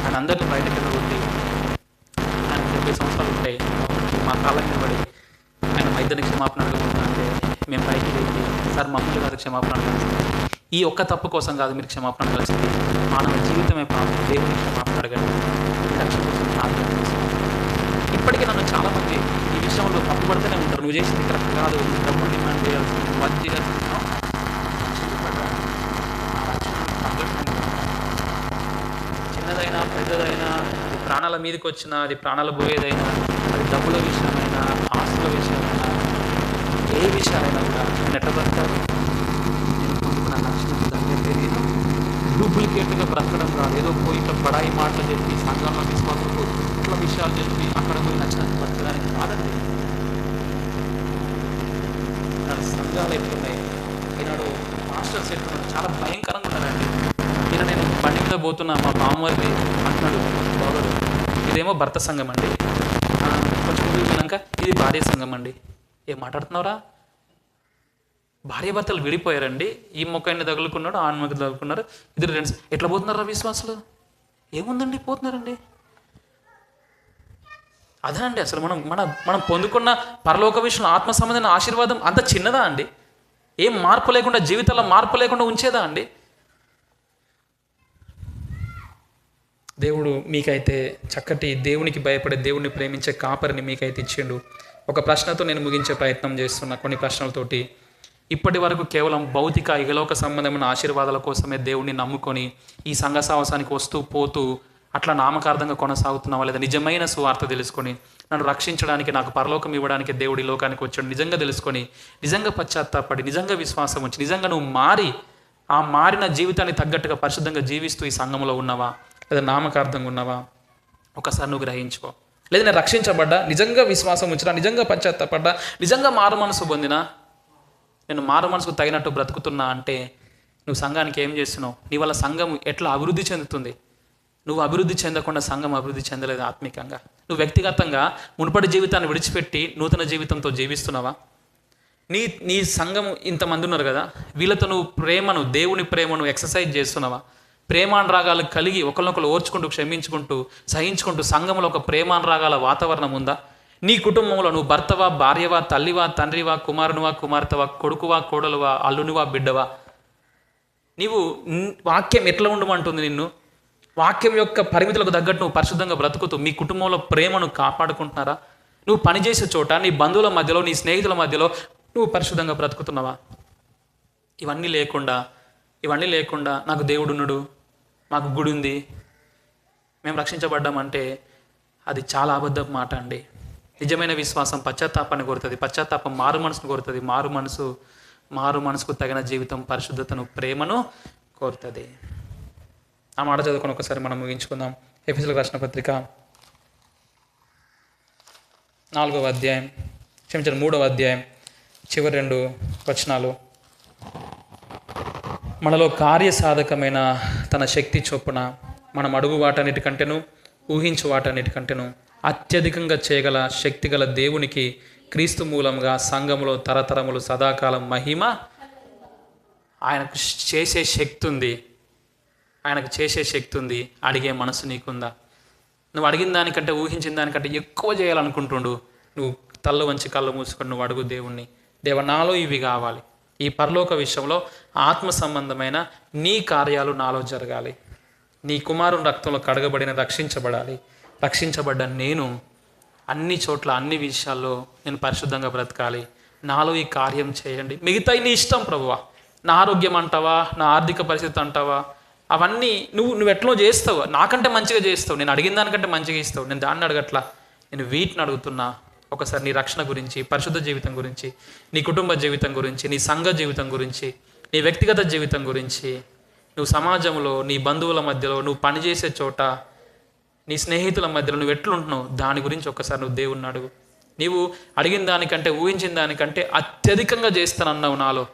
ఆయన అందరినీ బయటకు వెళ్ళగొట్టి, ఆయన 70 సంవత్సరాలు ఉంటాయి, మా కాళ్ళ మీద పడి ఆయన మా ఇద్దరిని క్షమాపణ అడుగుతున్నా అంటే మేము పైకి వెళ్ళి, సార్ మమ్మల్ని కాదు క్షమాపణ అడగాల్సింది, ఈ ఒక్క తప్పు కోసం కాదు మీరు క్షమాపణ అడగాల్సింది, మానవ జీవితమే పాపం, దేవుని క్షమాపణ అడగండి, రక్షణ కోసం ప్రార్థన చేస్తాను. ఇప్పటికీ నన్ను చాలామంది ఈ విషయంలో తప్పుపడుతూనే ఉంటారు, నువ్వు చేసింది కరెక్ట్ కాదు, డబ్బులు డిమాండ్ చేయాల్సింది, వద్ద చిన్నదైనా పెద్దదైనా, అది ప్రాణాల మీదకి వచ్చినా, అది ప్రాణాలు పోయేదైనా, అది డబ్బుల విషయమైనా, ఆస్తుల విషయమైనా, ఏ విషయాలైనా కూడా నెట్టబడతారు. నేను పొందుకున్న లక్షణం దగ్గర తెలియదు, డూప్లికేట్గా బ్రతకడం కాదు, ఏదో పోయి ఇక్కడ పడాయి మాటలు చెప్పి సంఘంలో విశ్వాసులకు ఇట్లా విషయాలు చెప్పి అక్కడ పోయి నచ్చినట్టు బ్రతకడానికి కాదండి. ఈనాడు సంఘాలు ఎట్లున్నాయి, ఈనాడు మాస్టర్స్ ఎట్లున్నాడు, చాలా భయంకరంగా ఉన్నారండి. ఈయన నేను బండి మీద పోతున్నా, మా బామ్మవారిని అంటున్నాడు బాబుడు, ఇదేమో భర్త సంఘం అండి, కొంచెం వెళ్ళాక ఇది భార్య సంఘం అండి. ఏం మాట్లాడుతున్నావురా? భార్య భర్తలు విడిపోయారండి, ఈ మొక్కని తగులుకున్నాడు, ఆ మొక్క తగులుకున్నారు, ఇద్దరు ఫ్రెండ్స్, ఎట్లా పోతున్నారా విశ్వాసులు? ఏముందండి, పోతున్నారండి. అదే అండి అసలు మనం పొందుకున్న పరలోక విషయంలో ఆత్మ సంబంధమైన ఆశీర్వాదం అంత చిన్నదా అండి? ఏం మార్పు లేకుండా, జీవితంలో మార్పు లేకుండా ఉంచేదా అండి? దేవుడు మీకైతే చక్కటి, దేవునికి భయపడే, దేవుడిని ప్రేమించే కాపరిని మీకైతే ఇచ్చిండు. ఒక ప్రశ్నతో నేను ముగించే ప్రయత్నం చేస్తున్నా, కొన్ని ప్రశ్నలతోటి. ఇప్పటి వరకు కేవలం భౌతిక ఇహలోక సంబంధమైన ఆశీర్వాదాల కోసమే దేవుడిని నమ్ముకొని ఈ సంఘ సాహసానికి వస్తూ పోతూ అట్లా నామకార్థంగా కొనసాగుతున్నావా, లేదా నిజమైన సువార్త తెలుసుకొని నన్ను రక్షించడానికి, నాకు పరలోకం ఇవ్వడానికి దేవుడి లోకానికి వచ్చాడు నిజంగా తెలుసుకొని, నిజంగా పశ్చాత్తాపడి, నిజంగా విశ్వాసం ఉంచి, నిజంగా నువ్వు మారి ఆ మారిన జీవితాన్ని తగ్గట్టుగా పరిశుద్ధంగా జీవిస్తూ ఈ సంఘంలో ఉన్నావా, లేదా నామకార్థంగా ఉన్నావా? ఒకసారి నువ్వు గ్రహించుకో. లేదా నేను రక్షించబడ్డా, నిజంగా విశ్వాసం ఉంచినా, నిజంగా పశ్చాత్తాపడ్డా, నిజంగా మారు మనసు పొందినా, నేను మారు మనసుకు తగినట్టు బ్రతుకుతున్నా అంటే నువ్వు సంఘానికి ఏం చేస్తున్నావు? నీ వల్ల సంఘం ఎట్లా అభివృద్ధి చెందుతుంది? నువ్వు అభివృద్ధి చెందకుండా సంఘం అభివృద్ధి చెందలేదు ఆత్మికంగా. నువ్వు వ్యక్తిగతంగా మునుపటి జీవితాన్ని విడిచిపెట్టి నూతన జీవితంతో జీవిస్తున్నావా? నీ నీ సంఘం ఇంతమంది ఉన్నారు కదా, వీళ్ళతో నువ్వు ప్రేమను, దేవుని ప్రేమను ఎక్సర్సైజ్ చేస్తున్నావా? ప్రేమానురాగాలు కలిగి ఒకరినొకరు ఓర్చుకుంటూ, క్షమించుకుంటూ, సహించుకుంటూ సంఘంలో ఒక ప్రేమానురాగాల వాతావరణం ఉందా? నీ కుటుంబంలో నువ్వు భర్తవా, భార్యవా, తల్లివా, తండ్రివా, కుమారునివా, కుమార్తెవా, కొడుకువా, కోడలువా, అల్లునివా, బిడ్డవా? నీవు వాక్యం ఎట్లా ఉండమంటుంది నిన్ను? వాక్యం యొక్క పరిమితులకు తగ్గట్టు నువ్వు పరిశుద్ధంగా బ్రతుకుతూ మీ కుటుంబంలో ప్రేమను కాపాడుకుంటున్నారా? నువ్వు పనిచేసే చోట, నీ బంధువుల మధ్యలో, నీ స్నేహితుల మధ్యలో నువ్వు పరిశుద్ధంగా బ్రతుకుతున్నావా? ఇవన్నీ లేకుండా నాకు దేవుడు ఉన్నాడు, మాకు గుడి ఉంది, మేము రక్షించబడ్డామంటే అది చాలా అబద్ధపు మాట అండి. నిజమైన విశ్వాసం పశ్చాత్తాపాన్ని కోరుతుంది, పశ్చాత్తాపం మారు మనసును కోరుతుంది, మారు మనసుకు తగిన జీవితం పరిశుద్ధతను, ప్రేమను కోరుతుంది. ఆ మాట చదువుకొని ఒకసారి మనం ముగించుకుందాం. ఎఫెసీయులకు రాసిన పత్రిక 4వ అధ్యాయం, 3వ అధ్యాయం చివరి 2 వచనాలు. మనలో కార్యసాధకమైన తన శక్తి చొప్పున మనం అడుగు వాటన్నిటికంటేను, ఊహించు వాటన్నిటికంటేను అత్యధికంగా చేయగల శక్తిగల దేవునికి క్రీస్తు మూలంగా సంఘములో తరతరములు సదాకాలం మహిమ. ఆయనకు చేసే శక్తి ఉంది. అడిగే మనసు నీకుందా? నువ్వు అడిగిన దానికంటే, ఊహించిన దానికంటే ఎక్కువ చేయాలనుకుంటుండు. నువ్వు తల్లు వంచి కళ్ళు మూసుకొని నువ్వు అడుగు దేవుణ్ణి, దేవ నాలో ఇవి కావాలి. ఈ పరలోక విషయంలో ఆత్మ సంబంధమైన నీ కార్యాలు నాలో జరగాలి. నీ కుమారుని రక్తంలో కడగబడిన రక్షించబడ్డ నేను అన్ని చోట్ల, అన్ని విషయాల్లో నేను పరిశుద్ధంగా బ్రతకాలి. నాలో ఈ కార్యం చేయండి. మిగతా నీ ఇష్టం ప్రభువా. నా ఆరోగ్యం అంటావా, నా ఆర్థిక పరిస్థితి అంటావా, అవన్నీ నువ్వు ఎట్లా చేస్తావు, నాకంటే మంచిగా చేస్తావు, నేను అడిగిన దానికంటే మంచిగా ఇస్తావు. నేను దాన్ని అడగట్లా, నేను వీటిని అడుగుతున్నా. ఒకసారి నీ రక్షణ గురించి, పరిశుద్ధ జీవితం గురించి, నీ కుటుంబ జీవితం గురించి, నీ సంఘ జీవితం గురించి, నీ వ్యక్తిగత జీవితం గురించి, నువ్వు సమాజంలో, నీ బంధువుల మధ్యలో, నువ్వు పనిచేసే చోట, నీ స్నేహితుల మధ్యలో నువ్వు ఎట్లుంటున్నావు, దాని గురించి ఒక్కసారి నువ్వు దేవుణ్ణి అడుగు. నీవు అడిగిన దానికంటే, ఊహించిన దానికంటే అత్యధికంగా చేస్తానన్నావు. నాలో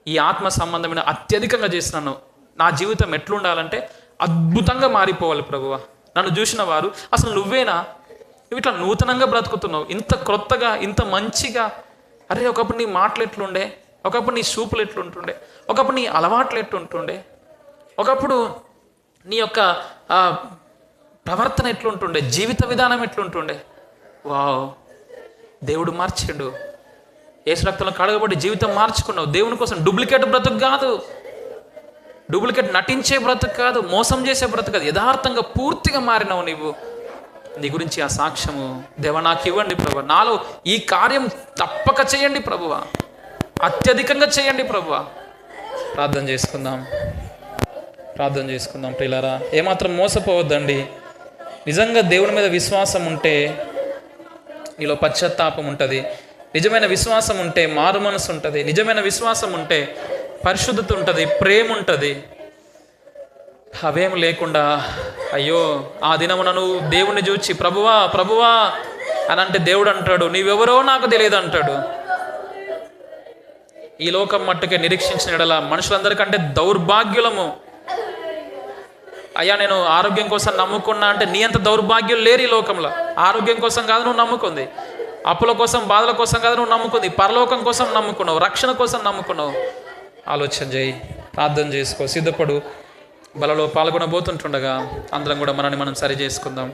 ఈ ఆత్మ సంబంధమైన అత్యధికంగా చేస్తున్నాను. నా జీవితం ఎట్లుండాలంటే అద్భుతంగా మారిపోవాలి ప్రభువా. నన్ను చూసిన వారు అసలు నువ్వేనా, నువ్వు ఇట్లా నూతనంగా బ్రతుకుతున్నావు, ఇంత క్రొత్తగా, ఇంత మంచిగా. అరే ఒకప్పుడు నీ మాటలు ఎట్లుండే, ఒకప్పుడు నీ చూపులు ఎట్లుంటుండే, ఒకప్పుడు నీ అలవాట్లు ఎట్లుంటుండే, ఒకప్పుడు నీ యొక్క ప్రవర్తన ఎట్లుంటుండే, జీవిత విధానం ఎట్లుంటుండే. వావ్, దేవుడు మార్చిండు. యేసు రక్తంలో కడగబడి జీవితం మార్చుకున్నావు. దేవుని కోసం డూప్లికేట్ బ్రతుకు కాదు, డూప్లికేట్ నటించే బ్రతుకు కాదు, మోసం చేసే బ్రతుకు కాదు, యథార్థంగా పూర్తిగా మారినావు నీవు. నీ గురించి ఆ సాక్ష్యము దేవ నాకు ఇవ్వండి ప్రభువా. నాలో ఈ కార్యం తప్పక చేయండి ప్రభువా, అత్యధికంగా చేయండి ప్రభువా. ప్రార్థన చేసుకుందాం ప్రియులారా. ఏమాత్రం మోసపోవద్దండి. నిజంగా దేవుని మీద విశ్వాసం ఉంటే నీలో పశ్చాత్తాపం ఉంటుంది. నిజమైన విశ్వాసం ఉంటే మారు మనసు ఉంటుంది. నిజమైన విశ్వాసం ఉంటే పరిశుద్ధత ఉంటుంది, ప్రేమ ఉంటుంది. అవేం లేకుండా అయ్యో ఆ దినమున నువ్వు దేవుణ్ణి చూచి ప్రభువా అని అంటే దేవుడు అంటాడు నీవెవరో నాకు తెలియదు అంటాడు. ఈ లోకం మట్టుకే నిరీక్షించిన ఎడల మనుషులందరికంటే దౌర్భాగ్యులము. అయ్యా నేను ఆరోగ్యం కోసం నమ్ముకున్నా అంటే నీ అంత దౌర్భాగ్యులు లేరు ఈ లోకంలో. ఆరోగ్యం కోసం కాదు నువ్వు నమ్ముకుంది, అప్పుల కోసం, బాధల కోసం కాదు నువ్వు నమ్ముకుంది, పరలోకం కోసం నమ్ముకున్నావు, రక్షణ కోసం నమ్ముకున్నావు. ఆలోచన చేయి, ప్రార్థన చేసుకో, సిద్ధపడు. బలలో పాల్గొనబోతుంటుండగా అందరం కూడా మనల్ని మనం సరి చేసుకుందాం.